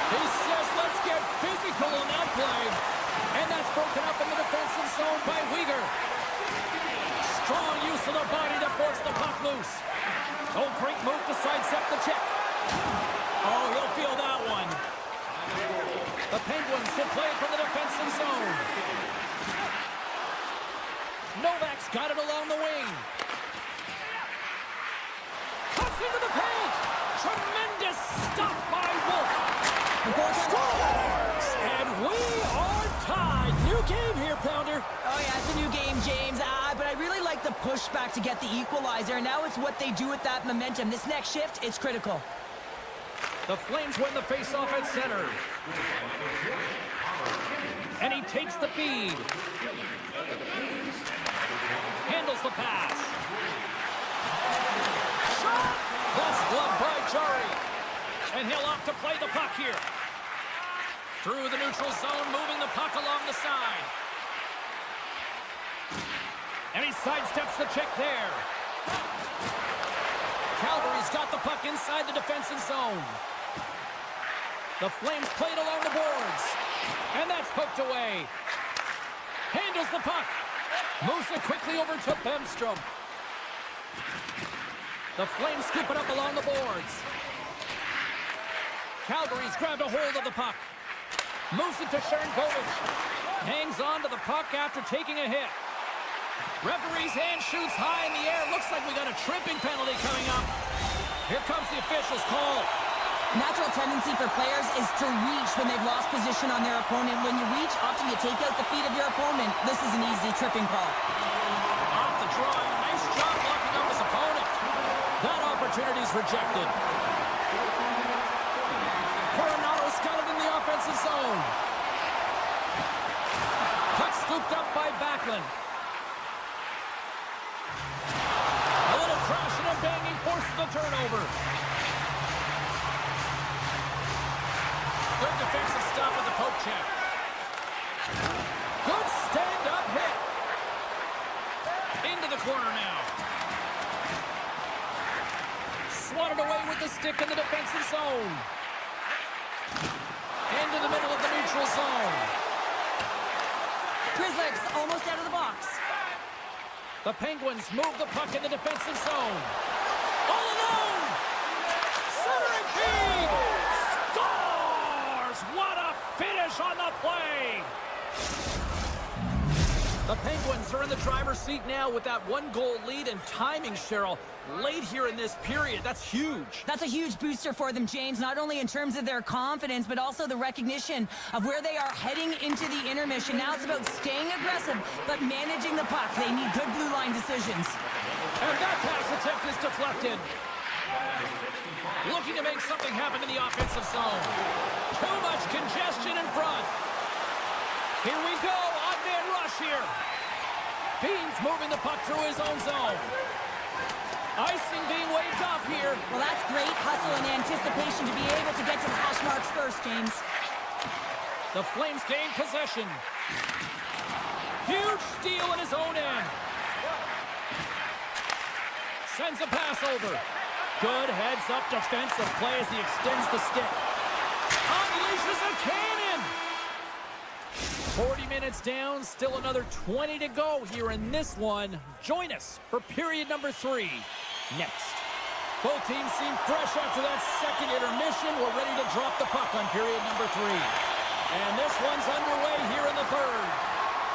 He says, let's get physical on that play. And that's broken up in the defensive zone by Weegar. Strong use of the body to force the puck loose. Oh, great move to sidestep the check. Oh, he'll feel that one. The Penguins can play from the defensive zone. Novak's got it along the wing. Cuts into the paint. Tremendous stop by Wolf. Scores! And we are tied. New game here, Pounder. Oh, yeah, it's a new game, James. But I really like the pushback to get the equalizer. Now it's what they do with that momentum. This next shift is critical. The Flames win the face-off at center. And he takes the feed. Handles the pass. Shot! That's gloved by Jari. And he'll opt to play the puck here. Through the neutral zone, moving the puck along the side. And he sidesteps the check there. Calgary's got the puck inside the defensive zone. The Flames played along the boards. And that's poked away. Handles the puck. Moves it quickly over to Bemstrom. The Flames scoop it up along the boards. Calgary's grabbed a hold of the puck. Moves it to Sharangovich. Hangs on to the puck after taking a hit. Referee's hand shoots high in the air. Looks like we got a tripping penalty coming up. Here comes the official's call. Natural tendency for players is to reach when they've lost position on their opponent. When you reach, often you take out the feet of your opponent. This is an easy tripping call. Off the draw, and a nice job locking up his opponent. That opportunity's rejected. Coronado's got it in the offensive zone. Puck scooped up by Backlund. A little crashing and banging forces the turnover. Good defensive stop with the poke check. Good stand-up hit. Into the corner now. Swatted away with the stick in the defensive zone. Into the middle of the neutral zone. Grizzlies almost out of the box. The Penguins move the puck in the defensive zone. All alone! Centering feed! Scores! What a finish on the play! The Penguins are in the driver's seat now with that one-goal lead, and timing, Cheryl, late here in this period. That's huge. That's a huge booster for them, James, not only in terms of their confidence, but also the recognition of where they are heading into the intermission. Now it's about staying aggressive, but managing the puck. They need good blue line decisions. And that pass attempt is deflected. Looking to make something happen in the offensive zone. Too much congestion in front. Here we go, odd-man rush here. Beans moving the puck through his own zone. Icing being waved off here. Well, that's great hustle and anticipation to be able to get to the hash marks first, James. The Flames gain possession. Huge steal in his own end. Sends a pass over. Good heads-up defensive play as he extends the stick. Unleashes a cannon. 40 minutes down, still another 20 to go here in this one. Join us for period number 3 next. Both teams seem fresh after that second intermission. We're ready to drop the puck on period number 3. And this one's underway here in the third.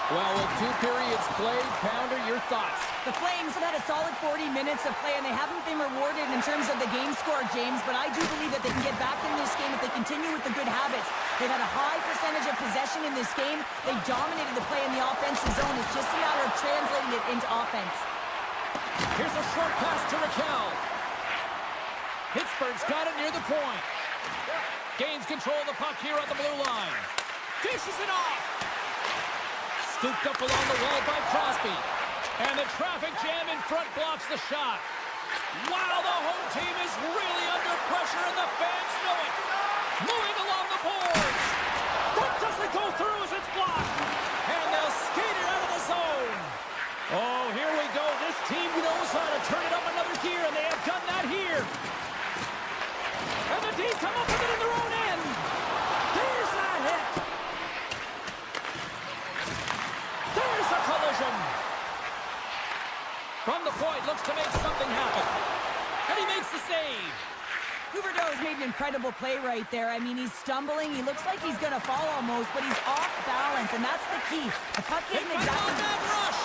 Well, with 2 periods played, Pounder, your thoughts? The Flames have had a solid 40 minutes of play, and they haven't been rewarded in terms of the game score, James, but I do believe that they can get back in this game if they continue with the good habits. They've had a high percentage of possession in this game. They've dominated the play in the offensive zone. It's just a matter of translating it into offense. Here's a short pass to Raquel. Pittsburgh's got it near the point. Gains control of the puck here on the blue line. Dishes it off. Scooped up along the wall by Crosby. And the traffic jam in front blocks the shot. Wow, the home team is really under pressure, and the fans know it. Moving along the boards. That doesn't go through as it's blocked. And they'll skate it out of the zone. Oh, here we go. This team knows how to turn it up another gear, and they have done that here. And the D come up with it in their own end. There's a hit. There's a collision. From the point, looks to make something happen. And he makes the save. Huberdeau has made an incredible play right there. I mean, he's stumbling. He looks like he's going to fall almost, but he's off balance, and that's the key. The puck isn't exactly... that rush.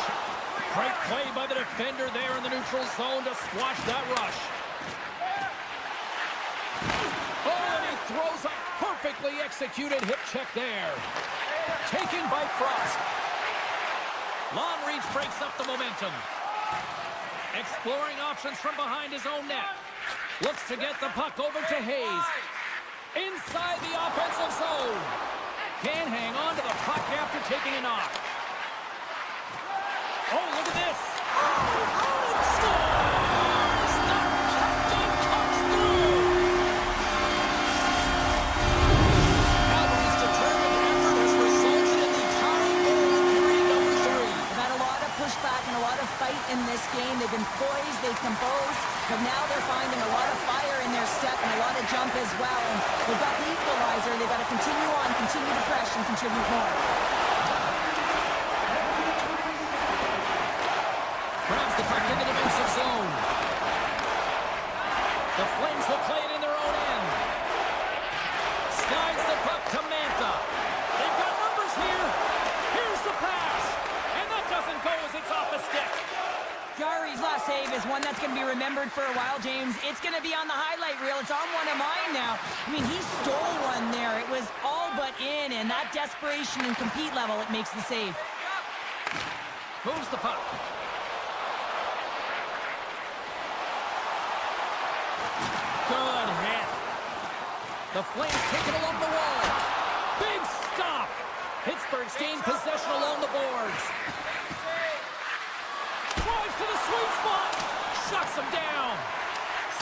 Great play by the defender there in the neutral zone to squash that rush. Oh, and he throws a perfectly executed hip check there. Taken by Frost. Long reach breaks up the momentum. Exploring options from behind his own net. Looks to get the puck over to Hayes. Inside the offensive zone. Can't hang on to the puck after taking a knock. Oh, look at this. Scores! The captain comes through. Calgary's determined effort has resulted in the tying goal in period number 3. They've had a lot of pushback and a lot of fight in this game. They've been been poised, they've composed, but now they're finding a lot of fire in their step and a lot of jump as well. And they've got the equalizer. They've got to continue on, continue to press and contribute more. Grabs the puck in the defensive zone. The Flames will play it in their own end. Slides the puck to Mantha. They've got numbers here. Here's the pass. And that doesn't go as it's off the stick. Jarry's last save is one that's going to be remembered for a while, James. It's going to be on the highlight reel. It's on one of mine now. I mean, he stole one there. It was all but in, and that desperation and compete level, it makes the save. Moves the puck. Good hit. The Flames take it along the wall. Big stop. Pittsburgh's gained possession along the boards. Drives to the sweet spot. Shuts him down.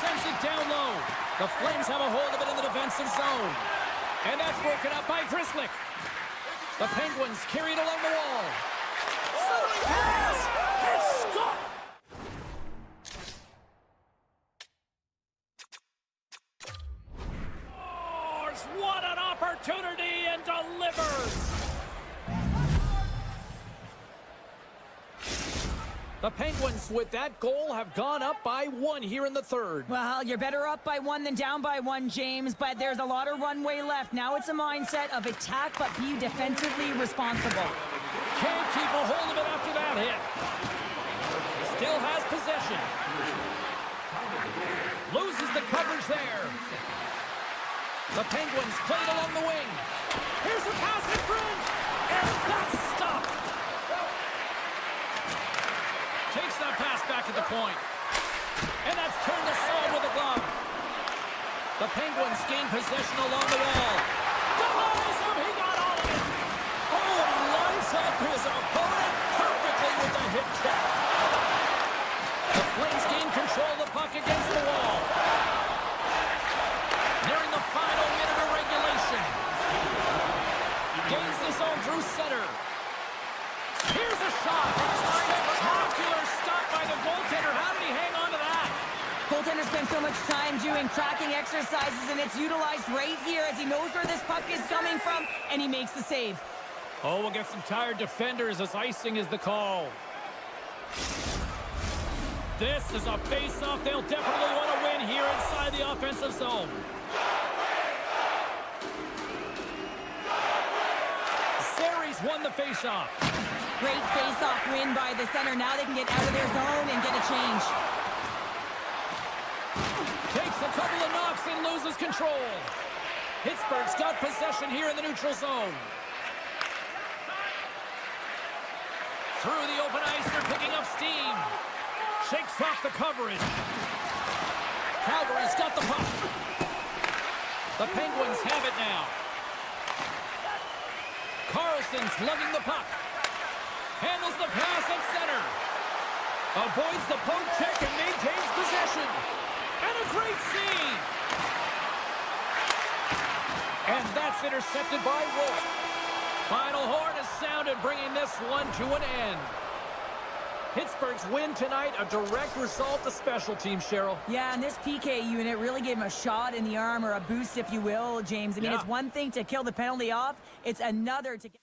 Sends it down low. The Flames have a hold of it in the defensive zone. And that's broken up by Grzelcyk. The Penguins carry it along the wall. Centering pass. It's Scott. What an opportunity, and delivers! The Penguins, with that goal, have gone up by 1 here in the third. Well, you're better up by 1 than down by 1, James, but there's a lot of runway left. Now it's a mindset of attack, but be defensively responsible. Can't keep a hold of it after that hit. Still has possession. Loses the coverage there. The Penguins played along the wing. Here's a pass in front, and that's stopped. Takes that pass back at the point. And that's turned aside with a glove. The Penguins gain possession along the wall. Denies him, he got all of it. Oh, he lines up his opponent perfectly with the hip check. The Flames gain control of the puck against the wall. Nearing the final minute of regulation. Gains the zone through center. Here's a shot. Spectacular stop by the goaltender. How did he hang on to that? Goaltender spends so much time doing tracking exercises, and it's utilized right here as he knows where this puck is coming from, and he makes the save. Oh, we'll get some tired defenders as icing is the call. This is a face-off they'll definitely want to win here inside the offensive zone. Series won the face-off. Great face-off win by the center. Now they can get out of their zone and get a change. Takes a couple of knocks and loses control. Pittsburgh's got possession here in the neutral zone. Through the open ice, they're picking up steam. Shakes off the coverage. Calgary's got the puck. The Penguins have it now. Carlson's lugging the puck. Handles the pass at center. Avoids the poke check and maintains possession. And a great save. And that's intercepted by Wolf. Final horn is sounded, bringing this one to an end. Pittsburgh's win tonight, a direct result of special teams, Cheryl. Yeah, and this PK unit really gave him a shot in the arm, or a boost, if you will, James. I mean, It's one thing to kill the penalty off. It's another to get...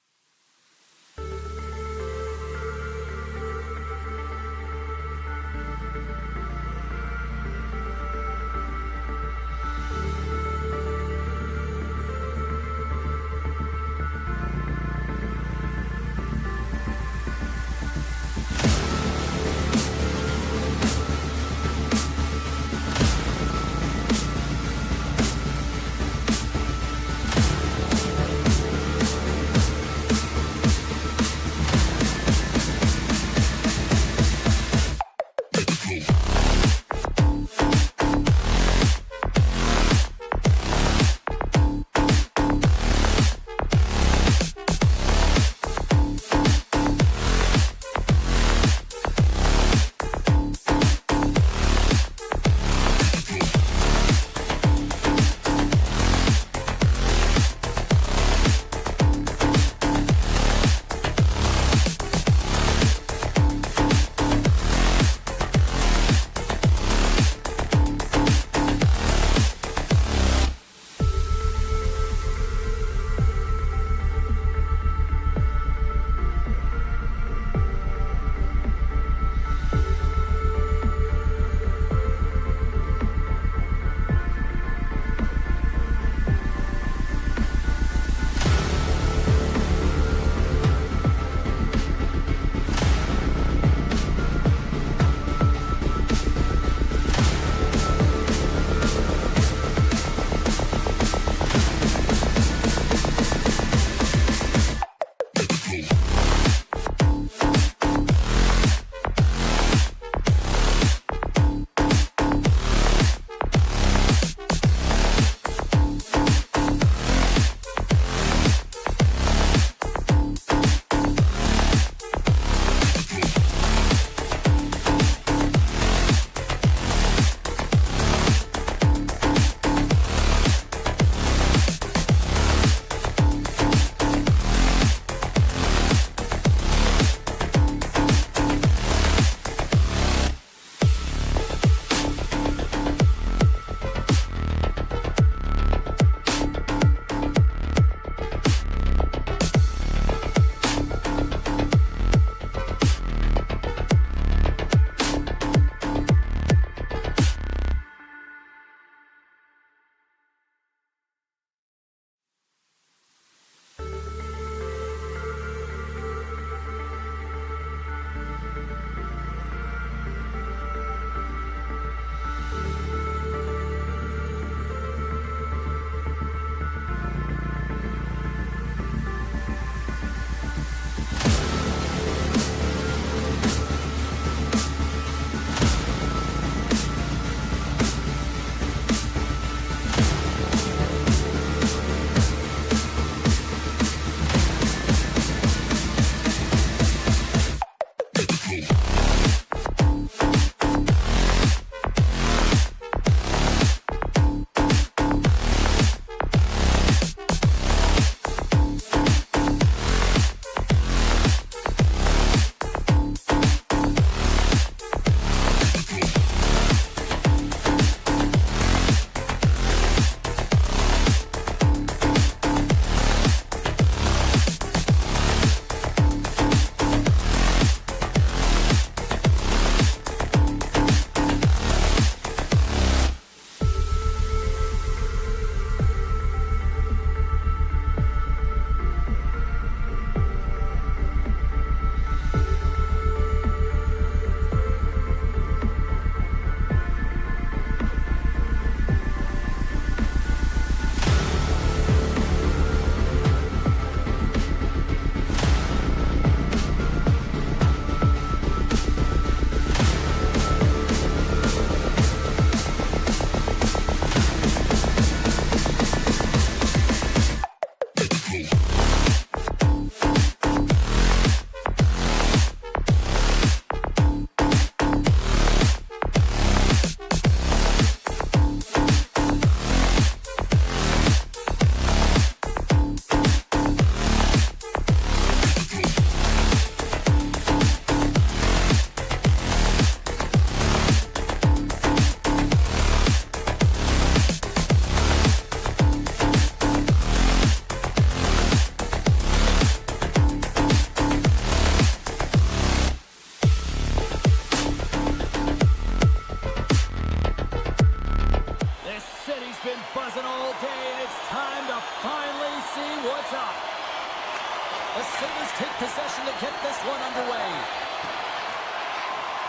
The Sabres take possession to get this one underway.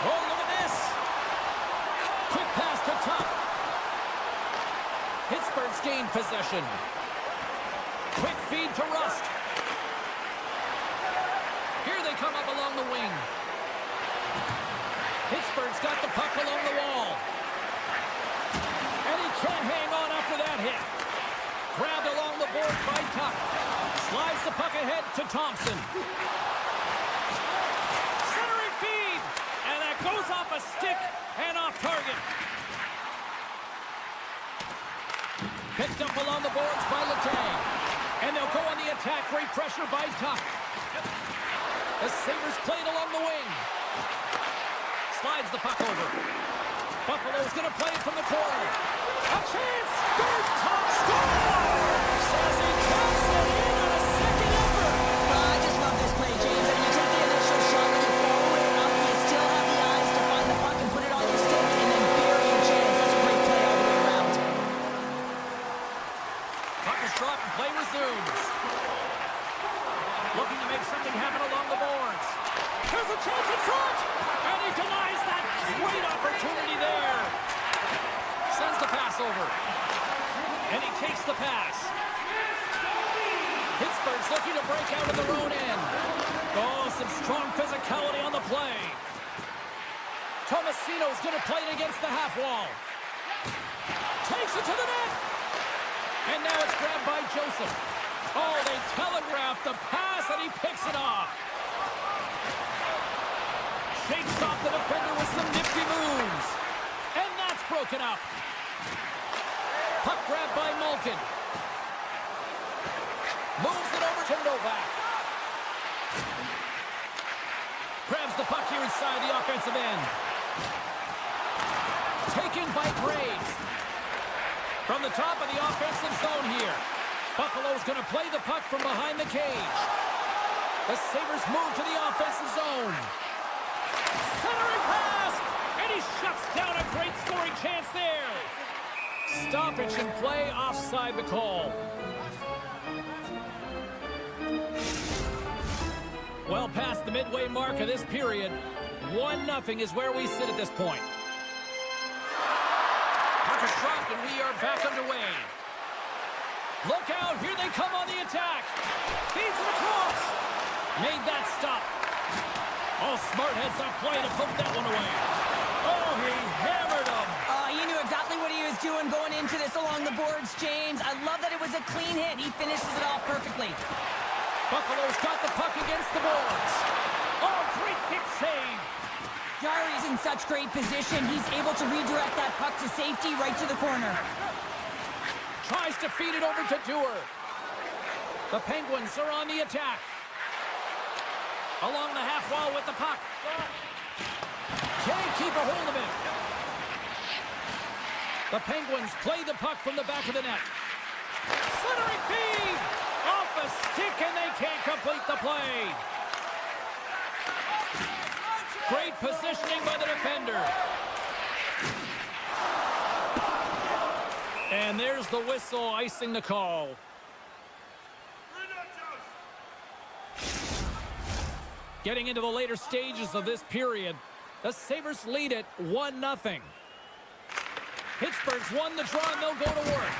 Oh, look at this. Quick pass to Tuck. Pittsburgh's gained possession. Quick feed to Rust. Here they come up along the wing. Pittsburgh's got the puck along the wall. And he can't hang on after that hit. Grabbed along the boards by Tuck. Slides the puck ahead to Thompson. Centering feed. And that goes off a stick and off target. Picked up along the boards by Letang. And they'll go on the attack. Great pressure by Tuck. The Sabres played along the wing. Slides the puck over. Buffalo's going to play it from the corner. A chance! There's Tuck! Scores! As he taps it in on a second effort. I just love this play, James. I mean, you take the initial shot, but you follow it up. You still have the eyes to find the puck and put it on your stick and then bury your chance. That's a great play all the way around. Puck is dropped and play resumes. Looking to make something happen along the boards. There's a chance in front! And he denies that great opportunity there. Sends the pass over. And he takes the pass. Pittsburgh's looking to break out of their own end. Oh, some strong physicality on the play. Tomasino's going to play it against the half wall. Takes it to the net. And now it's grabbed by Joseph. Oh, they telegraphed the pass and he picks it off. Shakes off the defender with some nifty moves. And that's broken up. Puck grabbed by Malkin. Moves it over to Novak. Grabs the puck here inside the offensive end. Taken by Graves. From the top of the offensive zone here. Buffalo's going to play the puck from behind the cage. The Sabres move to the offensive zone. Centering pass, and he shuts down a great scoring chance there. Stoppage in play, offside the call. Well past the midway mark of this period, 1-0 is where we sit at this point. Puck is dropped, and we are back underway. Look out, here they come on the attack. Feeds it across. Made that stop. Oh, smart heads-up play to put that one away. Oh, he hammered him. He knew exactly what he was doing going into this along the boards, James. I love that it was a clean hit. He finishes it off perfectly. Buffalo's got the puck against the boards. Oh, great kick save. Yari's in such great position. He's able to redirect that puck to safety right to the corner. Tries to feed it over to Dewar. The Penguins are on the attack. Along the half wall with the puck. Can't keep a hold of it. The Penguins play the puck from the back of the net. Centering feed! Off a stick, and they can't complete the play. Great positioning by the defender. And there's the whistle icing the call. Getting into the later stages of this period, the Sabres lead it 1-0. Pittsburgh's won the draw, and they'll go to work.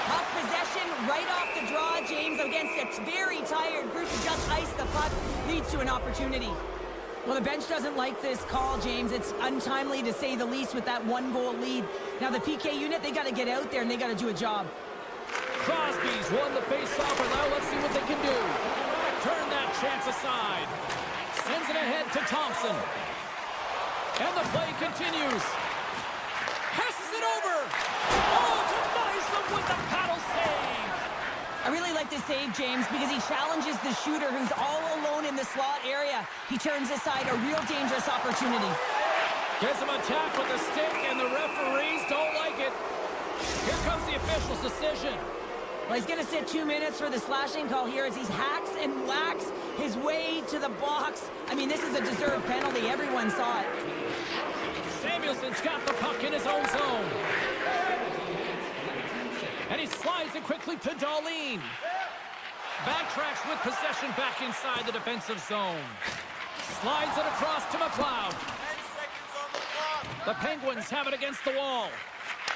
Puck possession right off the draw, James, against a very tired group who just iced the puck, leads to an opportunity. Well, the bench doesn't like this call, James. It's untimely to say the least with that one-goal lead. Now, the PK unit, they got to get out there, and they got to do a job. Crosby's won the face-off, and now let's see what they can do. Turn that chance aside. Sends it ahead to Thompson. And the play continues. Passes it over. Oh, denies them with the paddle save. I really like this save, James, because he challenges the shooter who's all alone in the slot area. He turns aside a real dangerous opportunity. Gets him attacked with a stick, and the referees don't like it. Here comes the official's decision. Well, he's going to sit 2 minutes for the slashing call here as he hacks and whacks his way to the box. I mean, this is a deserved penalty. Everyone saw it. Samuelson's got the puck in his own zone. And he slides it quickly to Darlene. Backtracks with possession back inside the defensive zone. Slides it across to McLeod. 10 seconds on the clock. The Penguins have it against the wall.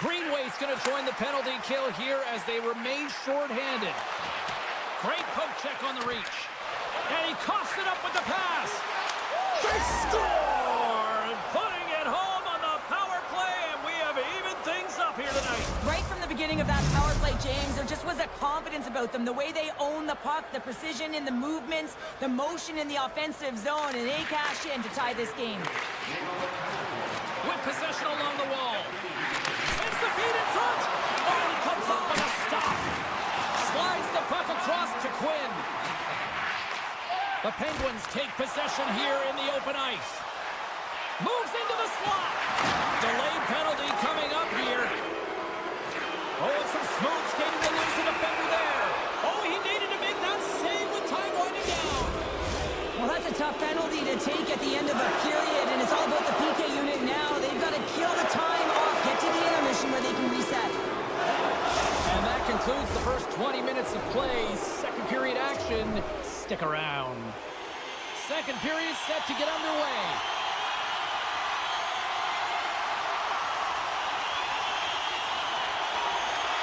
Greenway's going to join the penalty kill here as they remain shorthanded. Great poke check on the reach. And he coughs it up with the pass. They score! Putting it home on the power play, and we have evened things up here tonight. Right from the beginning of that power play, James, there just was a confidence about them. The way they own the puck, the precision in the movements, the motion in the offensive zone, and they cash in to tie this game. With possession along the wall. Sends the feed in front. Oh, he comes up with a stop. Slides the puck across to Quinn. The Penguins take possession here in the open ice. Moves into the slot. Delayed penalty coming up here. Oh, and some smooth skating to lose the defender there. Oh, he needed to make that save with time winding down. Well, that's a tough penalty to take at the end of a period, and it's all about the PK unit now. They've got to kill the time off, get to the intermission where they can reset. And that concludes the first 20 minutes of play. Second period action. Stick around. Second period set to get underway.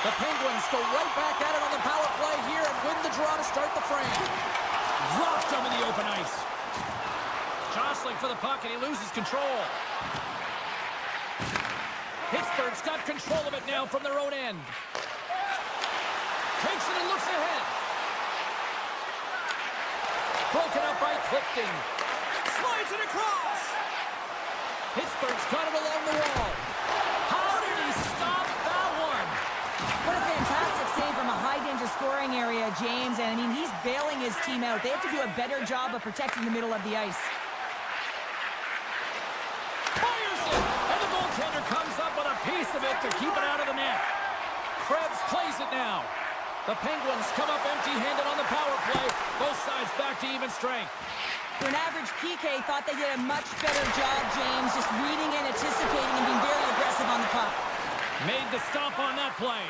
The Penguins go right back at it on the power play here and win the draw to start the frame. Dropped him in the open ice. Jostling for the puck, and he loses control. Pittsburgh's got control of it now from their own end. Takes it and looks ahead. Broken up by Clifton. Slides it across. Pittsburgh's got it along the wall. How did he stop that one? What a fantastic save from a high-danger scoring area, James. And, I mean, he's bailing his team out. They have to do a better job of protecting the middle of the ice. Fires it, and the goaltender comes up with a piece of it to keep it out of the net. Krebs plays it now. The Penguins come up empty-handed on the power play. Both sides back to even strength. For an average PK, thought they did a much better job, James, just reading and anticipating and being very aggressive on the puck. Made the stop on that play.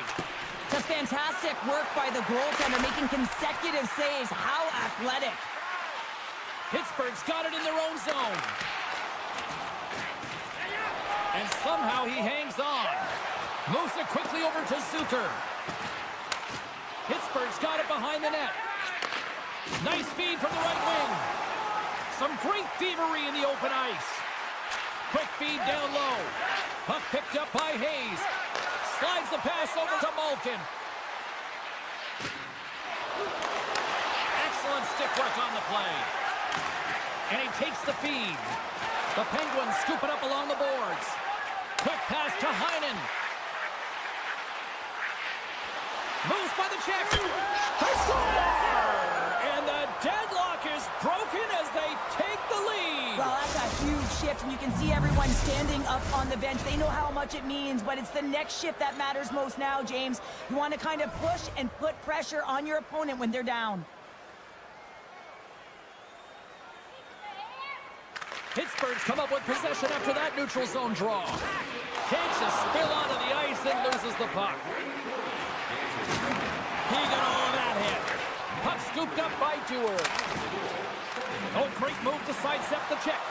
Just fantastic work by the goaltender, making consecutive saves. How athletic. Pittsburgh's got it in their own zone. And somehow he hangs on. Moves it quickly over to Zucker. Pittsburgh's got it behind the net. Nice feed from the right wing. Some great thievery in the open ice. Quick feed down low. Puck picked up by Hayes. Slides the pass over to Malkin. Excellent stick work on the play. And he takes the feed. The Penguins scoop it up along the boards. Quick pass to Heinen. Moves by the check. They score! And the deadlock is broken as they take the lead. Well, that's a huge shift, and you can see everyone standing up on the bench. They know how much it means, but it's the next shift that matters most now, James. You want to kind of push and put pressure on your opponent when they're down. Pittsburgh's come up with possession after that neutral zone draw. Takes a spill onto the ice and loses the puck. He got all of that hit. Puck scooped up by Dewar. Oh, great move to sidestep the check.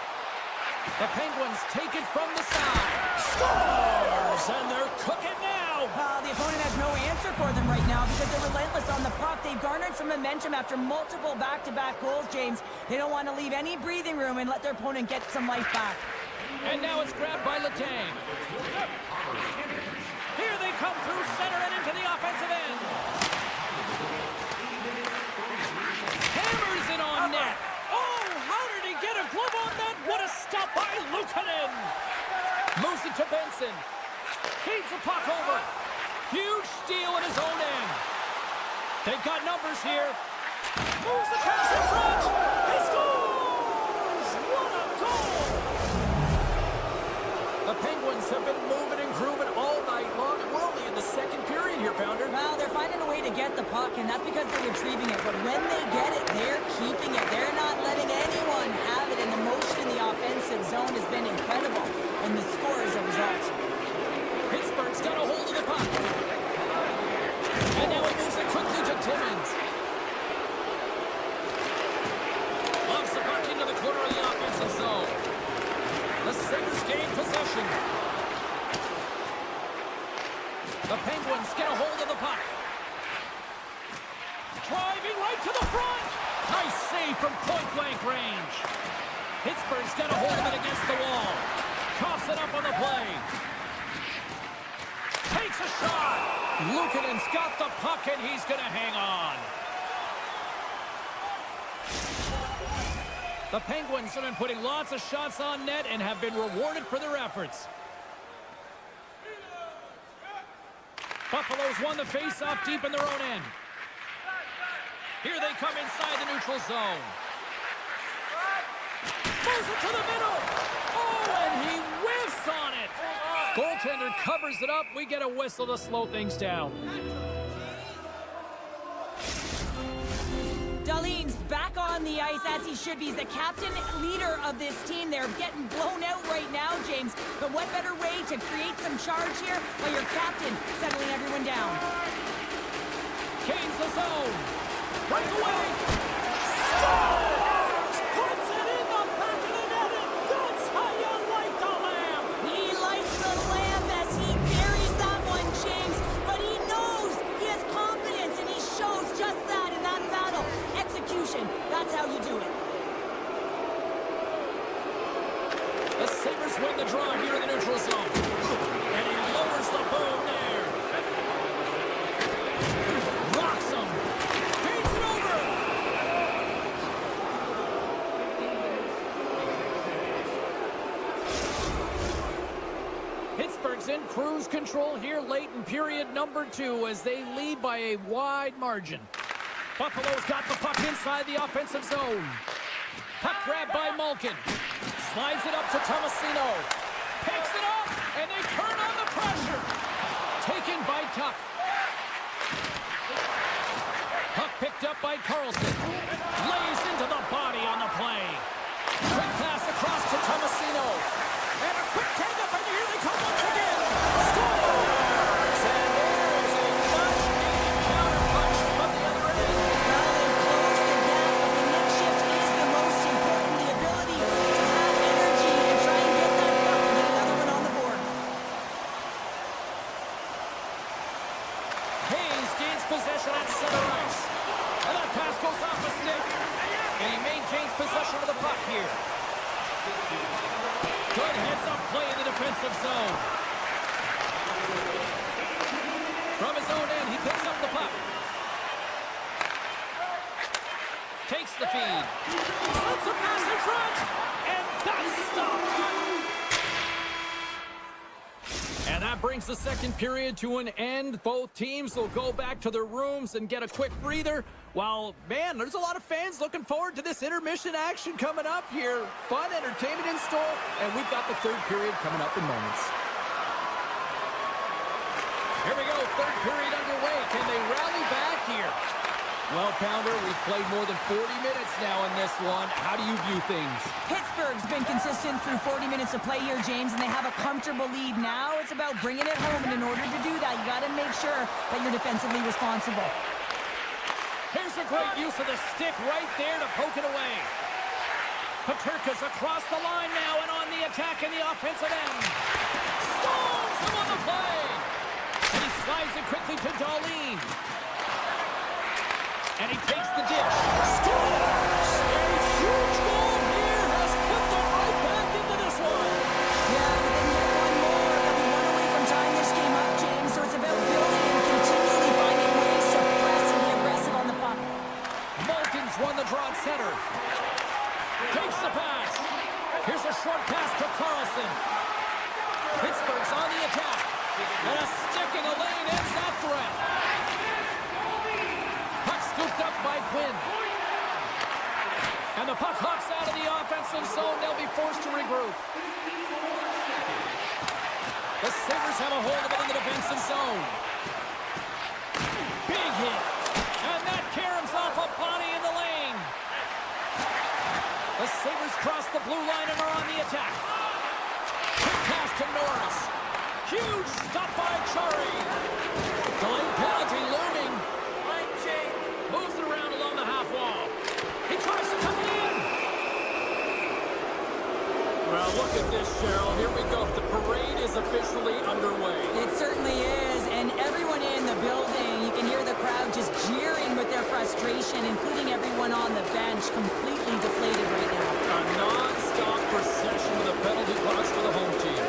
The Penguins take it from the side. Scores! And they're cooking now. The opponent has no answer for them right now because they're relentless on the puck. They've garnered some momentum after multiple back-to-back goals, James. They don't want to leave any breathing room and let their opponent get some life back. And now it's grabbed by Letang. Here they come through center and into the offensive end. Hammers it on net. Oh, how did he get a glove on that? What a stop by Luukkonen. Moves it to Benson. Feeds the puck over. Huge steal in his own end. They've got numbers here. Moves the pass in front. He scores! What a goal! The Penguins have been moving and grooving all night long, and we're only in the second period here, Pounder. Well, they're finding a way to get the puck, and that's because they're retrieving it. But when they get it, they're keeping it. They're not letting anyone have it, and the motion in the offensive zone has been incredible. And the score is a result. Pittsburgh's got a hold of the puck. And now he moves it quickly to Timmins. possession. The Penguins get a hold of the puck. Driving right to the front. Nice save from point-blank range. Pittsburgh's got a hold of it against the wall. Coughs it up on the play. Takes a shot. Luukkonen's got the puck, and he's going to hang on. The Penguins have been putting lots of shots on net and have been rewarded for their efforts. Buffalo's won the face-off deep in their own end. Here they come inside the neutral zone. Moves it to the middle. Oh, and he whiffs on it. Goaltender covers it up. We get a whistle to slow things down. Darlene's back on the ice as he should be. He's the captain leader of this team. They're getting blown out right now, James. But what better way to create some charge here while your captain settling everyone down? Kane's the zone. Breakaway. Scores! Puts it in the back of the net, and that's how you like the Lamb. He likes the Lamb as he buries that one, James. But he knows he has confidence, and he shows just that in that battle. Execution, that's how you do it. The Sabres win the draw here in the neutral zone. And he lowers the boom there. Rocks him. Feeds it over. Pittsburgh's in cruise control here late in period number 2 as they lead by a wide margin. Buffalo's got the puck inside the offensive zone. Puck grabbed by Malkin. Slides it up to Tomasino. Picks it up, and they turn on the pressure. Taken by Tuck. Puck picked up by Carlson. Lays into the body on the play. Quick pass across to Tomasino. And a quick take-up, and here they come once again. Scores! And there is a much-needed counter-punch from the other end. Well, they closed the gap, but the next shift is the most important. The ability to have energy and try and get that puck and get another one on the board. Hayes gains possession at center ice. And that pass goes off a stick. And he maintains possession of the puck here. Good heads-up play in the defensive zone. From his own end, he picks up the puck. Takes the feed. Sends a pass in front. And that's stopped. And that brings the second period to an end. Both teams will go back to their rooms and get a quick breather. While, man, there's a lot of fans looking forward to this intermission action coming up here. Fun entertainment in store, and we've got the third period coming up in moments. Here we go, third period underway. Can they rally back here? Well, Pounder, we've played more than 40 minutes now in this one. How do you view things? Pittsburgh's been consistent through 40 minutes of play here, James, and they have a comfortable lead. Now it's about bringing it home, and in order to do that, you got to make sure that you're defensively responsible. Here's a great use of the stick right there to poke it away. Peterka's across the line now and on the attack in the offensive end. Stones him on the play. And he slides it quickly to Darlene. And he takes the dish. Scores! A huge goal here has put them right back into this one. Yeah, we didn't get one more, but we won away from tying this game up, James, so it's about building and continually finding ways to press and be aggressive on the puck. Malkin's won the draw at center. Takes the pass. Here's a short pass to Carlson. Pittsburgh's on the attack. And a stick in the lane ends that threat. Puck scooped up by Quinn. And the puck hops out of the offensive zone. They'll be forced to regroup. The Sabres have a hold of it in the defensive zone. Big hit. And that caroms off a body in the lane. The Sabres cross the blue line and are on the attack. Quick pass to Norris. Huge stop by Chari. Delayed penalty looming. Moves it around along the half wall. He tries to come in. Well, look at this, Cheryl. Here we go. The parade is officially underway. It certainly is, and everyone in the building, you can hear the crowd just jeering with their frustration, including everyone on the bench, completely deflated right now. A non-stop procession to the penalty box for the home team.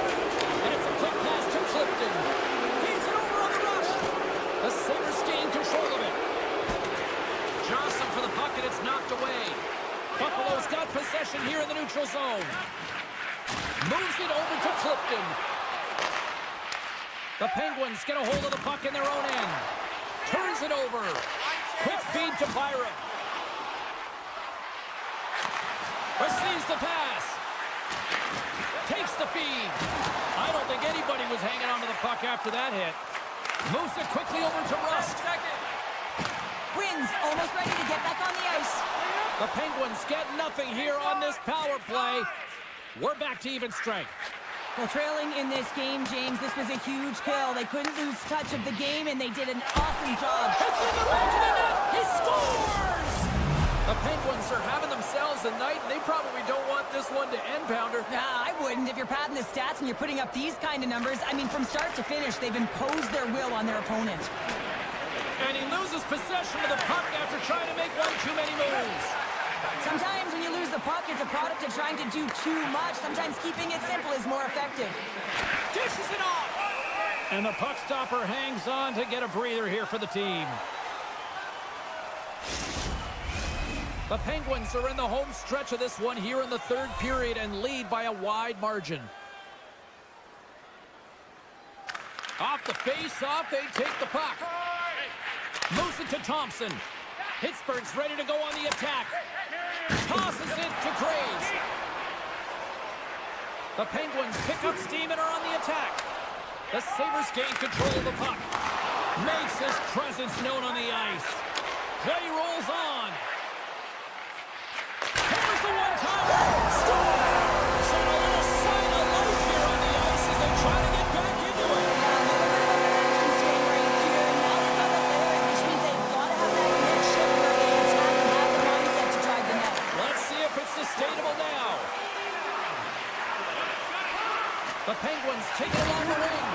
And it's a quick pass to Clifton. Feeds it over on the rush. The Sabres gain control of it. Johnson for the puck, and it's knocked away. Buffalo's got possession here in the neutral zone. Moves it over to Clifton. The Penguins get a hold of the puck in their own end. Turns it over. Quick feed to Byron. Receives the pass. Takes the feed. I don't think anybody was hanging onto the puck after that hit. Moves it quickly over to Rust. Wins, almost ready to get back on the ice. The Penguins get nothing here on this power play. We're back to even strength. Well, trailing in this game, James, this was a huge kill. They couldn't lose touch of the game, and they did an awesome job. It's in the back of the net. He scores! The Penguins are having themselves a night, and they probably don't want this one to end, Pounder. Nah, I wouldn't. If you're padding the stats and you're putting up these kind of numbers, I mean, from start to finish, they've imposed their will on their opponent. And he loses possession of the puck after trying to make one too many moves. Sometimes when you lose the puck, it's a product of trying to do too much. Sometimes keeping it simple is more effective. Dishes it off! And the puck stopper hangs on to get a breather here for the team. The Penguins are in the home stretch of this one here in the third period and lead by a wide margin. Off the face-off, they take the puck. Moves it to Thompson. Pittsburgh's ready to go on the attack. Tosses it to Graves. The Penguins pick up steam and are on the attack. The Sabres gain control of the puck. Makes his presence known on the ice. Play rolls on. Here's the one-timer. Scores! And a little sign of life here on the ice as they try to get back into it. Sustainable now. The Penguins take it along the wing.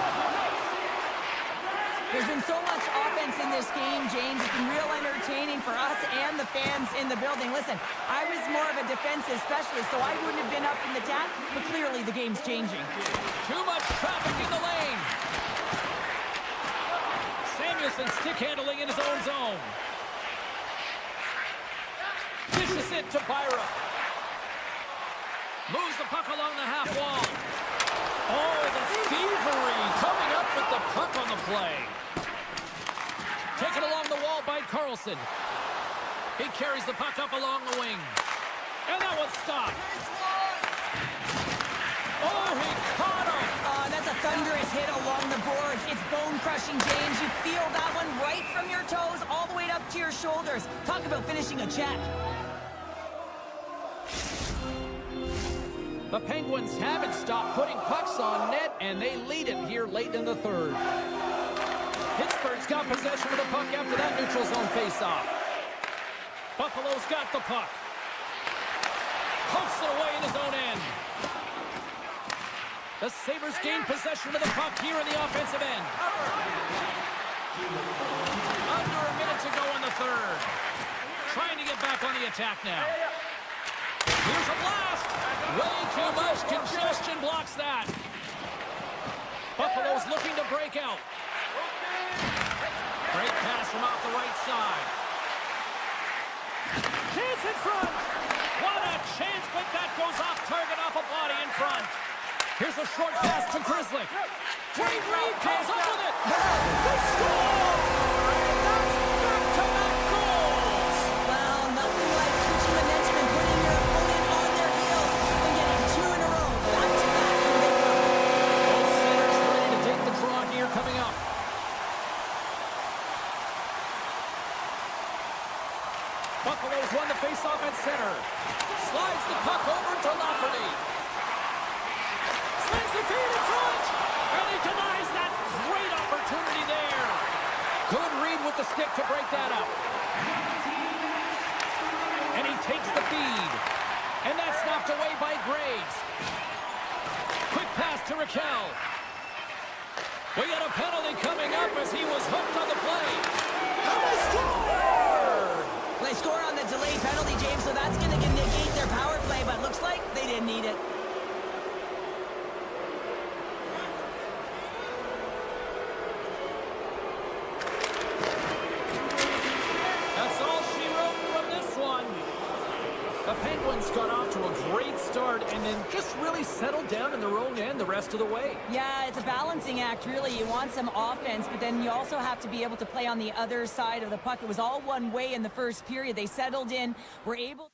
There's been so much offense in this game, James. It's been real entertaining for us and the fans in the building. Listen, I was more of a defensive specialist, so I wouldn't have been up in the attack, but clearly the game's changing. Too much traffic in the lane. Samuelson stick handling in his own zone. Dishes it to Byron. Moves the puck along the half wall. Oh, the thievery coming up with the puck on the play. Taken along the wall by Carlson. He carries the puck up along the wing. And that one's stopped. Oh, he caught him. That's a thunderous hit along the boards. It's bone-crushing, James. You feel that one right from your toes all the way up to your shoulders. Talk about finishing a check. The Penguins haven't stopped putting pucks on net, and they lead it here late in the third. Pittsburgh's got possession of the puck after that neutral zone faceoff. Buffalo's got the puck. Pokes it away in his own end. The Sabres gain possession of the puck here in the offensive end. Under a minute to go in the third. Trying to get back on the attack now. Here's a blast. Way too much congestion blocks that. Buffalo's looking to break out. Great pass from off the right side. Chance in front. What a chance, but that goes off target off a body in front. Here's a short pass to Grizzly. Wade Reed comes up with it. They score! That's back-to-back goals. Well, nothing like switching momentum and putting your opponent on their heels and getting two in a row. Back-to-back, here they come. Both centers ready to take the draw here coming up. Buffalo's won the faceoff at center. Slides the puck over to Lafferty. Sends the feed in front. And he denies that great opportunity there. Good read with the stick to break that up. And he takes the feed. And that's knocked away by Graves. to Raquel. We got a penalty coming up as he was hooked on the play. And they score! They score on the delayed penalty, James, so that's going to negate their power play, but looks like they didn't need it. That's all she wrote from this one. The Penguins got off to a great start and then just really settled down in their own end the rest of the way. Yeah, it's a balancing act, really. You want some offense, but then you also have to be able to play on the other side of the puck. It was all one way in the first period. They settled in, were able...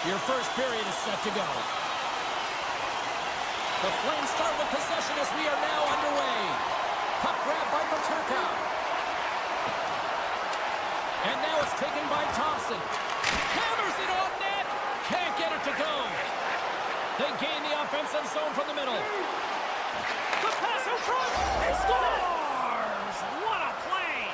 Your first period is set to go. The Flames start with possession as we are now underway. Puck grab by Paterka. And now it's taken by Thompson. Hammers it on net. Can't get it to go. They gain the offensive zone from the middle. The pass in front. He scores! What a play!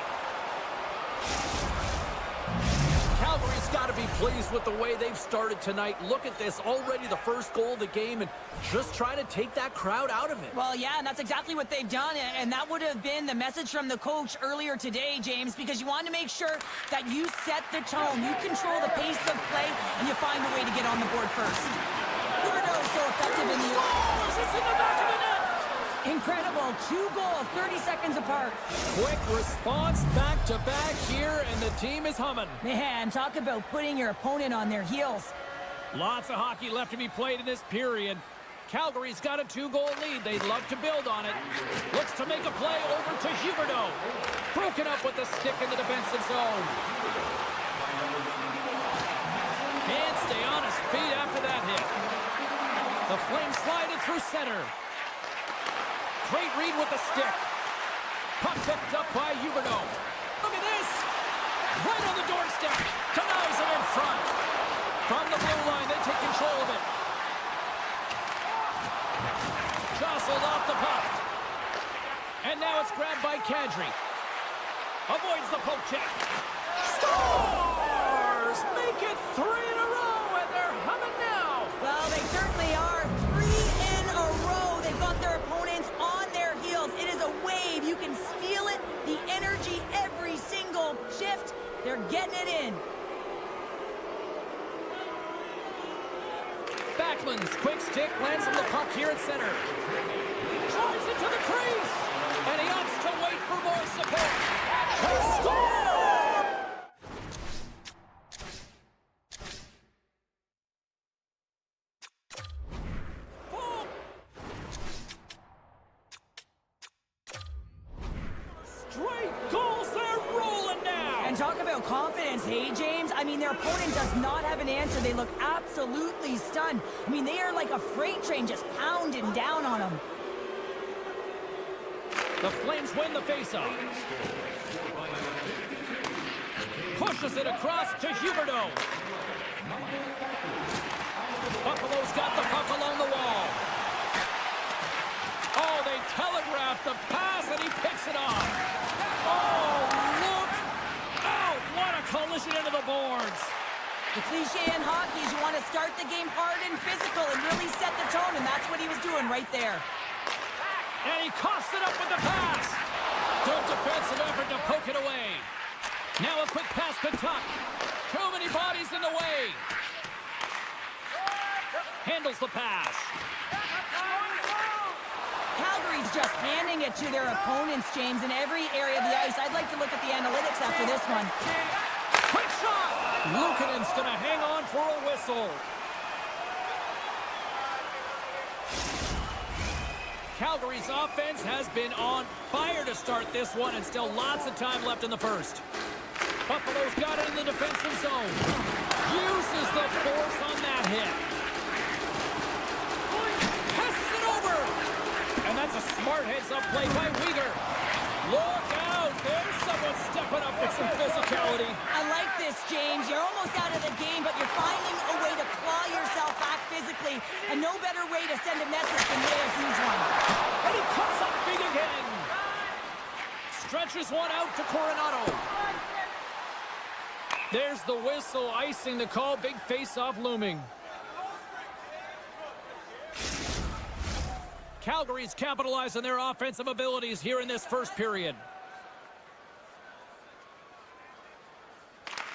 Calgary's got to be pleased with the way they've started tonight. Look at this, already the first goal of the game, and just trying to take that crowd out of it. Well, yeah, and that's exactly what they've done, and that would have been the message from the coach earlier today, James, because you want to make sure that you set the tone, you control the pace of play, and you find a way to get on the board first. Gordo is so effective in the... It's in the back of the net! Incredible. 2 goals, 30 seconds apart. Quick response back-to-back here, and the team is humming. Man, talk about putting your opponent on their heels. Lots of hockey left to be played in this period. Calgary's got a 2-goal lead. They'd love to build on it. Looks to make a play over to Huberdeau. Broken up with the stick in the defensive zone. Can't stay on his feet after that hit. The Flames slide it through center. Great read with the stick. Puck picked up by Huberdeau. Look at this. Right on the doorstep. Denies it in front. From the blue line, they take control of it. Jostled off the puck. And now it's grabbed by Kadri. Avoids the poke check. Scores! Make it 3 in a row, and they're humming now. Well, they certainly are. 3 in a row. They've got their opponents on their heels. It is a wave. You can feel it. The energy every single shift. They're getting it in. Backlund's quick stick lands on the puck here at center. Drives it to the crease. And he opts to wait for more support. He scored! Oh. Straight goals, they're rolling now. And talk about confidence, hey, James? I mean, their opponent does not have an answer. They look absolutely stunned. I mean, they are like a freight train just pounding down on them. The Flames win the faceoff. Pushes it across to Huberdeau. Buffalo's got the puck along the wall. Oh, they telegraphed the pass, and he picks it off. Oh, look. Oh, what a collision into the boards. The cliche in hockey is you want to start the game hard and physical and really set the tone, and that's what he was doing right there. And he coughs it up with the pass. Good defensive effort to poke it away. Now a quick pass to Tuck. Too many bodies in the way. Handles the pass. Calgary's just handing it to their opponents, James, in every area of the ice. I'd like to look at the analytics after this one. Quick shot. Luukkonen's going to hang on for a whistle. Calgary's offense has been on fire to start this one, and still lots of time left in the first. Buffalo's got it in the defensive zone. Uses the force on that hit. Passes it over. And that's a smart heads-up play by Weegar. Look out. There's someone stepping up with some physicality. I like this, James. You're almost out of the game, but you're finding a way to claw yourself back physically, and no better way to send a message than lay a huge one. And he comes up big again. Stretches one out to Coronado. There's the whistle, icing the call. Big face-off looming. Calgary's capitalized on their offensive abilities here in this first period.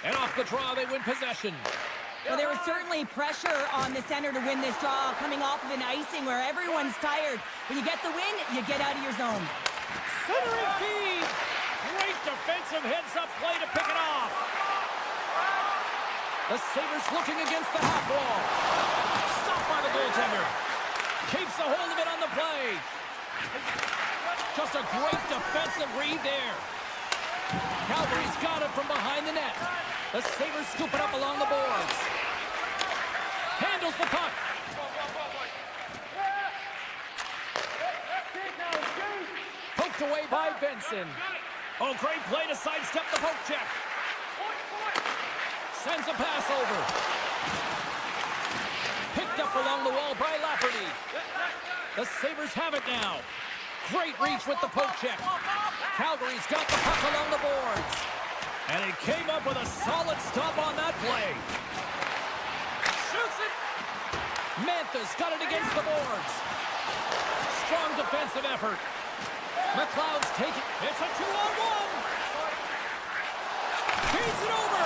And off the draw, they win possession. Well, there was certainly pressure on the center to win this draw, coming off of an icing where everyone's tired. When you get the win, you get out of your zone. Centering feed. Great defensive heads-up play to pick it off. The Sabres looking against the half wall. Stopped by the goaltender. Keeps a hold of it on the play. Just a great defensive read there. Calgary's got it from behind the net. The Sabres scoop it up along the boards. Handles the puck. Poked away by Benson. Oh, great play to sidestep the poke check. Sends a pass over. Picked up along the wall by Lafferty. The Sabres have it now. Great reach with the poke check. Calgary's got the puck along the boards. And he came up with a solid stop on that play. Shoots it. Mantha's got it against the boards. Strong defensive effort. McLeod's taking. It's a 2-on-1. Feeds it over.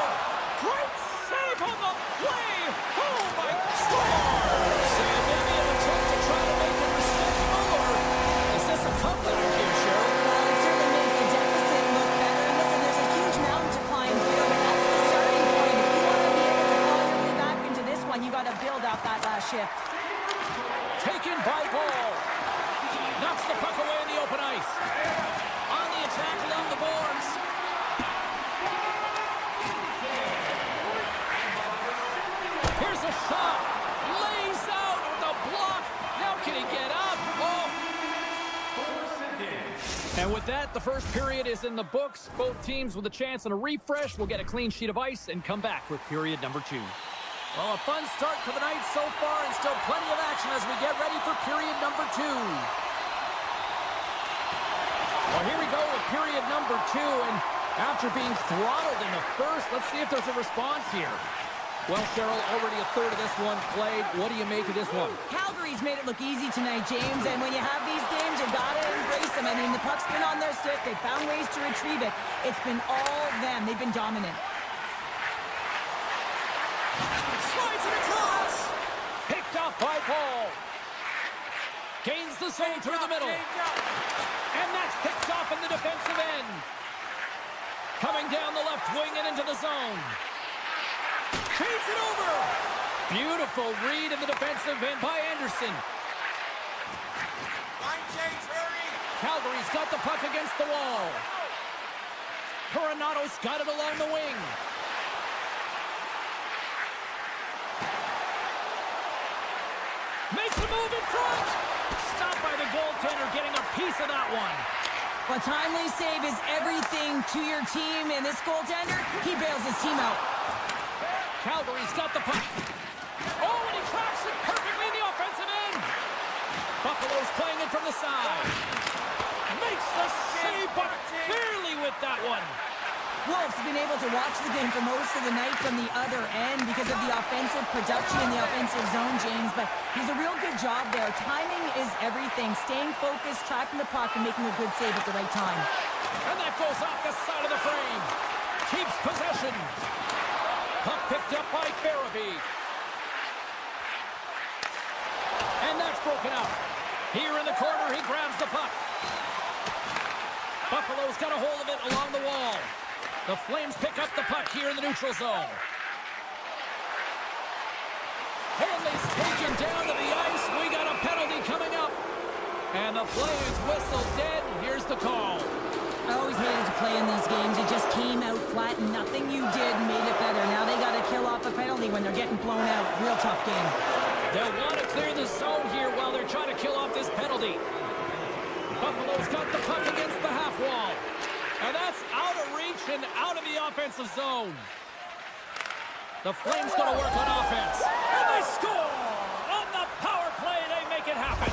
Great save on the play. Oh, my God. Sam maybe in the attempt to try to make it respectable, or is this a comeback here, Cheryl? Well, it certainly makes the deficit look better. And listen, there's a huge mountain to climb here, but that's the starting point. If you want to be able to claw your way back into this one, you got to build out that last shift. Taken by Ball. Knocks the puck away in the open ice. On the attack along the boards. Here's a shot. Lays out with a block. Now can he get up? Oh. And with that, the first period is in the books. Both teams with a chance and a refresh will get a clean sheet of ice and come back with period number 2. Well, a fun start to the night so far and still plenty of action as we get ready for period number 2. Well, here we go with period number 2, and after being throttled in the first, let's see if there's a response here. Well, Cheryl, already a third of this one played. What do you make of this one? Calgary's made it look easy tonight, James, and when you have these games, you gotta embrace them. I mean, the puck's been on their stick. They found ways to retrieve it. It's been all them. They've been dominant. Slides it across. Picked up by Paul. Gains the zone through the middle. And that's picked off in the defensive end. Coming down the left wing and into the zone. Feeds it over. Beautiful read in the defensive end by Anderson. Line change, hurry. Calgary's got the puck against the wall. Coronato's got it along the wing. Makes a move in front. Stopped by the goaltender, getting a piece of that one. A timely save is everything to your team, and this goaltender, he bails his team out. Calgary's got the puck. Oh, and he tracks it perfectly in the offensive end. Buffalo's playing it from the side. Makes the save, but barely with that one. Wolf's been able to watch the game for most of the night from the other end because of the offensive production in the offensive zone, James, but he's a real good job there. Timing is everything. Staying focused, tracking the puck, and making a good save at the right time. And that goes off the side of the frame. Keeps possession. Puck picked up by Farabee. And that's broken out. Here in the corner, he grabs the puck. Buffalo's got a hold of it along the wall. The Flames pick up the puck here in the neutral zone. Hanley's taken down to the ice. We got a penalty coming up. And the play is whistled dead. Here's the call. I always hated to play in these games. It just came out flat, and nothing you did made it better. Now they got to kill off a penalty when they're getting blown out. Real tough game. They'll want to clear the zone here while they're trying to kill off this penalty. Buffalo's got the puck against the half wall. And that's out of reach and out of the offensive zone. The Flames going to work on offense. And they score! On the power play, they make it happen.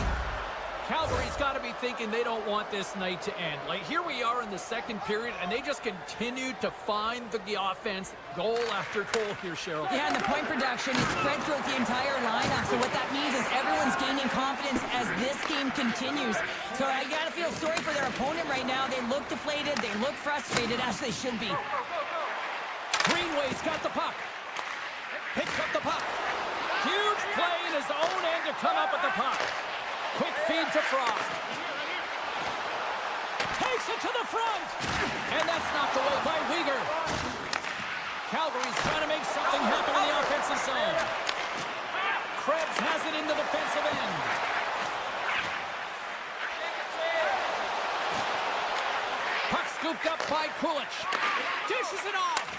Calgary's got to be thinking they don't want this night to end. Like, here we are in the second period, and they just continue to find the offense goal after goal here, Cheryl. Yeah, and the point production is spread throughout the entire lineup. So what that means is everyone's gaining confidence as this game continues. So I got to feel sorry for their opponent right now. They look deflated. They look frustrated, as they should be. Greenway's got the puck. Picks up the puck. Huge play in his own end to come up with the puck. Quick feed to Frost. Takes it to the front. And that's knocked away by Weegar. Calgary's trying to make something happen in the offensive zone. Krebs has it in the defensive end. Puck scooped up by Kulich. Dishes it off.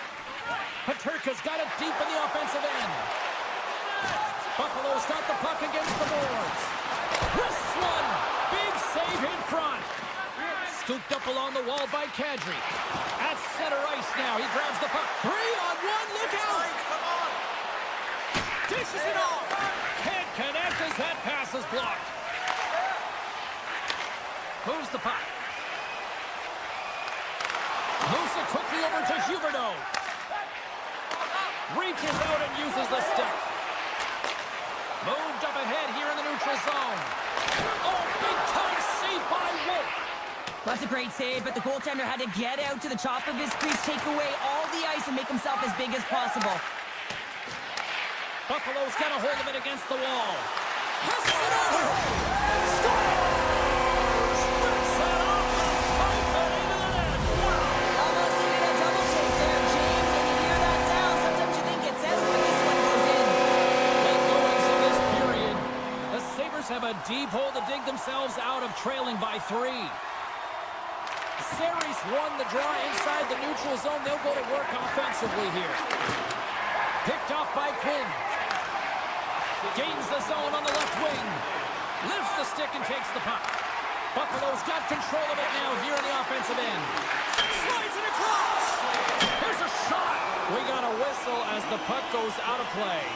Paterka's got it deep in the offensive end. Buffalo's got the puck against the boards. This one, big save in front. Scooped up along the wall by Kadri. At center ice now, he grabs the puck. 3-on-1, look out! Come on. Dishes it off. Can't connect as that pass is blocked. Moves the puck. Moves it quickly over to Huberdeau. Reaches out and uses the stick. Moved up ahead here in the neutral zone. Oh, big-time save by Wolf. That's a great save, but the goaltender had to get out to the top of his crease, take away all the ice, and make himself as big as possible. Buffalo's got a hold of it against the wall. Passes it over. Scores! Rips it off the pipe and into the net. Wow! Almost needed a double take there, James. When you hear that sound, sometimes you think it's out, but this one goes in. Late goings of this period. The Sabres have a a deep hole to dig themselves out of trailing by 3. Sabres won the draw inside the neutral zone. They'll go to work offensively here. Picked off by Quinn. Gains the zone on the left wing. Lifts the stick and takes the puck. Buffalo's got control of it now here in the offensive end. Slides it across. Here's a shot. We got a whistle as the puck goes out of play.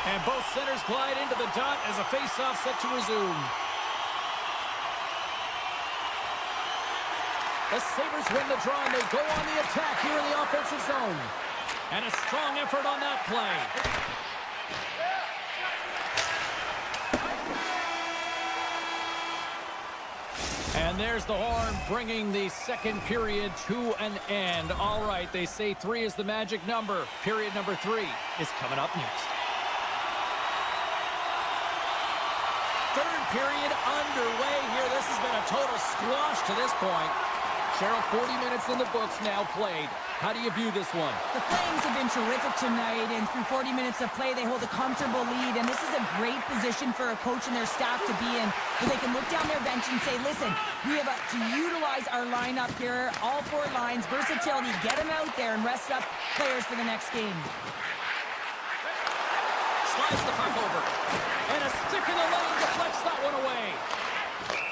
And both centers glide into the dot as a face-off set to resume. The Sabres win the draw and they go on the attack here in the offensive zone. And a strong effort on that play. And there's the horn, bringing the second period to an end. All right, they say 3 is the magic number. Period number 3 is coming up next. Third period underway here. This has been a total squash to this point. Cheryl, 40 minutes in the books now played. How do you view this one? The Flames have been terrific tonight, and through 40 minutes of play, they hold a comfortable lead, and this is a great position for a coach and their staff to be in, where they can look down their bench and say, listen, we have to utilize our lineup here, all 4 lines, versatility, get them out there and rest up players for the next game. Slides the puck over, and a stick in the lane deflects that one away.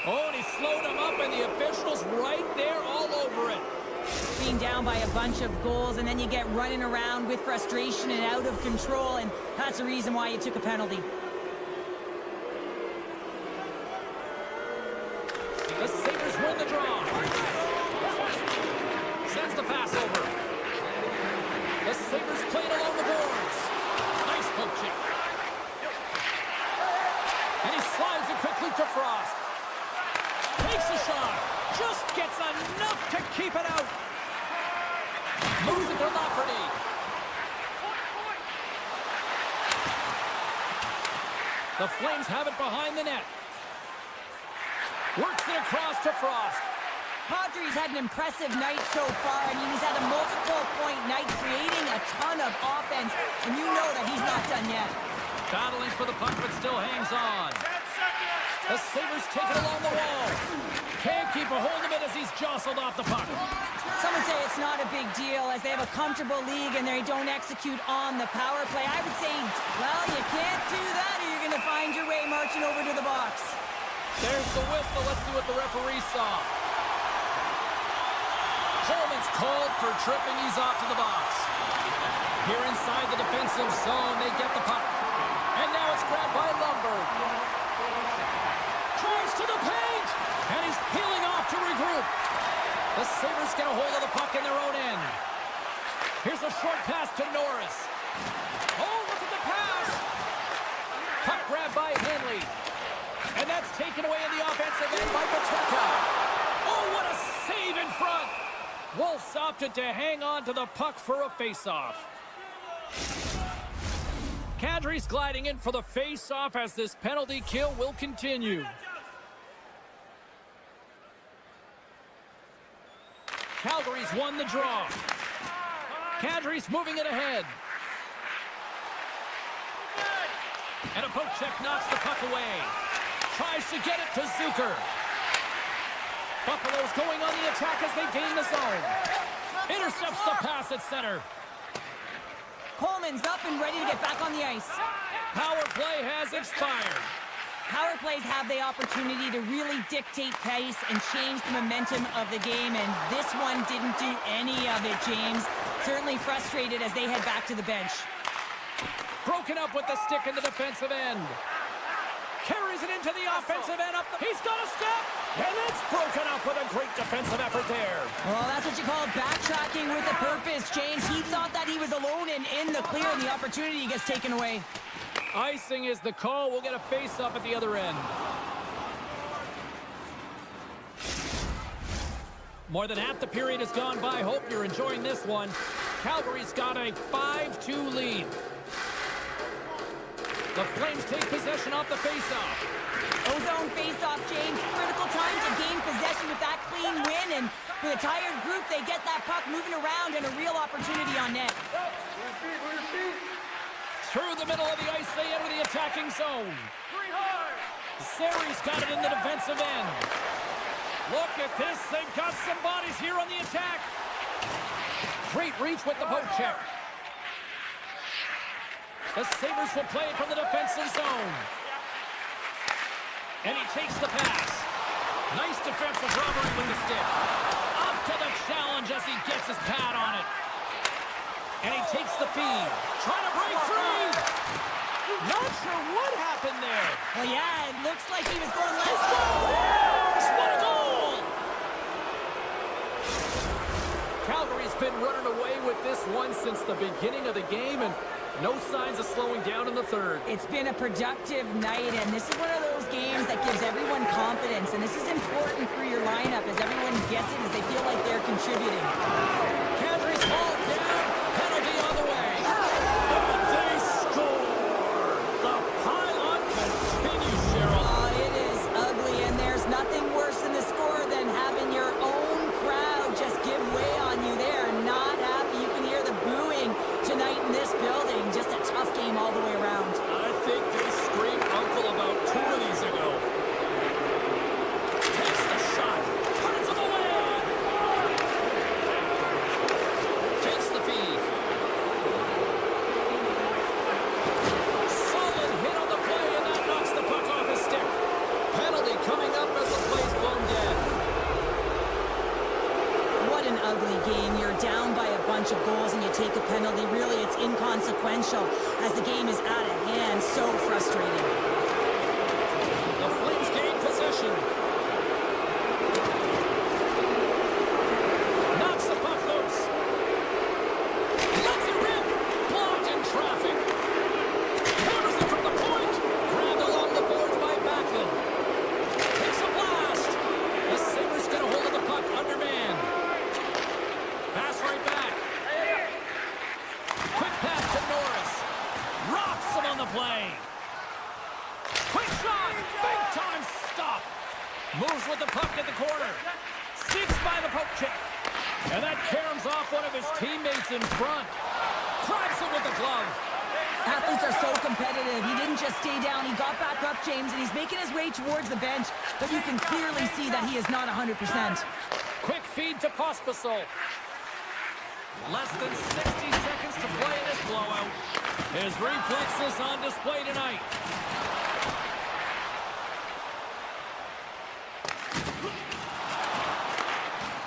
Oh, and he slowed him up, and the official's right there all over it. Being down by a bunch of goals, and then you get running around with frustration and out of control, and that's the reason why you took a penalty. The Sabres win the draw. Sends the pass over. The Sabres played along the boards. Nice poke check. And he slides it quickly to Frost. Takes a shot. Just gets enough to keep it out. Moves it to Lafferty. The Flames have it behind the net. Works it across to Frost. Padres had an impressive night so far. I mean, he's had a multiple-point night, creating a ton of offense, and you know that he's not done yet. Battling for the puck, but still hangs on. The Sabres take it along the wall. Can't keep a hold of it as he's jostled off the puck. Some would say it's not a big deal as they have a comfortable league and they don't execute on the power play. I would say, well, you can't do that or you're going to find your way marching over to the box. There's the whistle. Let's see what the referee saw. Coleman's called for tripping. He's off to the box. Here inside the defensive zone, they get the puck. And now it's grabbed by Lundberg. Tries to the paint. And he's peeling off to regroup. The Sabres get a hold of the puck in their own end. Here's a short pass to Norris. Oh, look at the pass. Puck grabbed by Henley. And that's taken away in the offensive end by Paterka. Oh, what a save in front. Wolves opted to hang on to the puck for a face-off. Kadri's gliding in for the face-off as this penalty kill will continue. Calgary's won the draw. Kadri's moving it ahead. And a poke check knocks the puck away. Tries to get it to Zucker. Buffalo's going on the attack as they gain the zone. Intercepts the pass at center. Coleman's up and ready to get back on the ice. Power play has expired. Power plays have the opportunity to really dictate pace and change the momentum of the game, and this one didn't do any of it, James. Certainly frustrated as they head back to the bench. Broken up with the stick in the defensive end. Carries it into the offensive end. He's got a step, and it's broken up with a great defensive effort there. Well, that's what you call backtracking with a purpose, James. He thought that he was alone and in the clear, and the opportunity gets taken away. Icing is the call. We'll get a face-up at the other end. More than half the period has gone by. Hope you're enjoying this one. Calgary's got a 5-2 lead. The Flames take possession off the face-off. Ozone face-off, James. Critical time to gain possession with that clean win, and with a tired group, they get that puck moving around and a real opportunity on net. Through the middle of the ice, they enter the attacking zone. Sabres got it in the defensive end. Look at this. They've got some bodies here on the attack. Great reach with the poke check. The Sabres will play it from the defensive zone. And he takes the pass. Nice defensive robbery with the stick. Up to the challenge as he gets his pad on it. And he takes the feed. Trying to break free. Not sure what happened there. Well, yeah, it looks like he was going, let's go! What a goal! Calgary's been running away with this one since the beginning of the game, and no signs of slowing down in the third. It's been a productive night, and this is one of those games that gives everyone confidence, and this is important for your lineup as everyone gets it, as they feel like they're contributing. Calgary's hauled down, penalty on the way. And they score! The pylon continues, Cheryl. Oh, it is ugly, and there's nothing worse in the score than having your own crowd just give way on you. They are not happy. You can hear the booing tonight in this building. Just a tough game all the way around. I think they screamed uncle about 2 of these ago. Takes the shot. Put it to the lane. Takes the feed. Solid hit on the play, and that knocks the puck off his stick. Penalty coming up as the play's blown dead. What an ugly game. You're down by a bunch of goals and you take a penalty. Really, it's inconsequential as the game is out of hand. So frustrating. The Flames gain possession. Knocks the puck loose. Lets it rip. Blocked in traffic. Hammers it from the point. Grabbed along the boards by Backlund. Takes a blast. The Sabres get a hold of the puck undermanned. Pass right back. Quick pass to Norris. Rocks him on the play. Quick shot. Big time stop. Moves with the puck at the corner. Seeks by the poke check. And that caroms off one of his teammates in front. Cracks it with the glove. Athletes are so competitive. He didn't just stay down. He got back up, James, and he's making his way towards the bench. But you can clearly see that he is not 100%. Quick feed to Pospisil. Less than 60 seconds to play in this blowout. His reflexes on display tonight.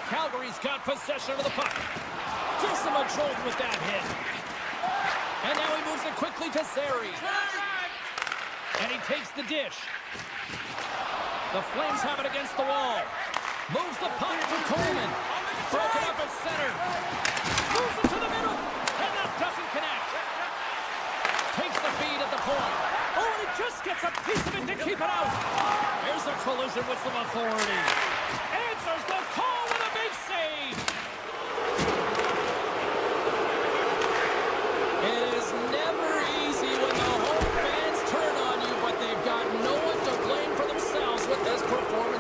Calgary's got possession of the puck. Gives him a jolt with that hit. And now he moves it quickly to Zary. And he takes the dish. The Flames have it against the wall. Moves the puck to Coleman. Broken up at center. Moves it to the middle. And that doesn't connect. Takes the feed at the point. Oh, and he just gets a piece of it to keep it out. Here's a collision with some authority. Answers the call with a big save. It is never easy when the home fans turn on you, but they've got no one to blame for themselves with this performance.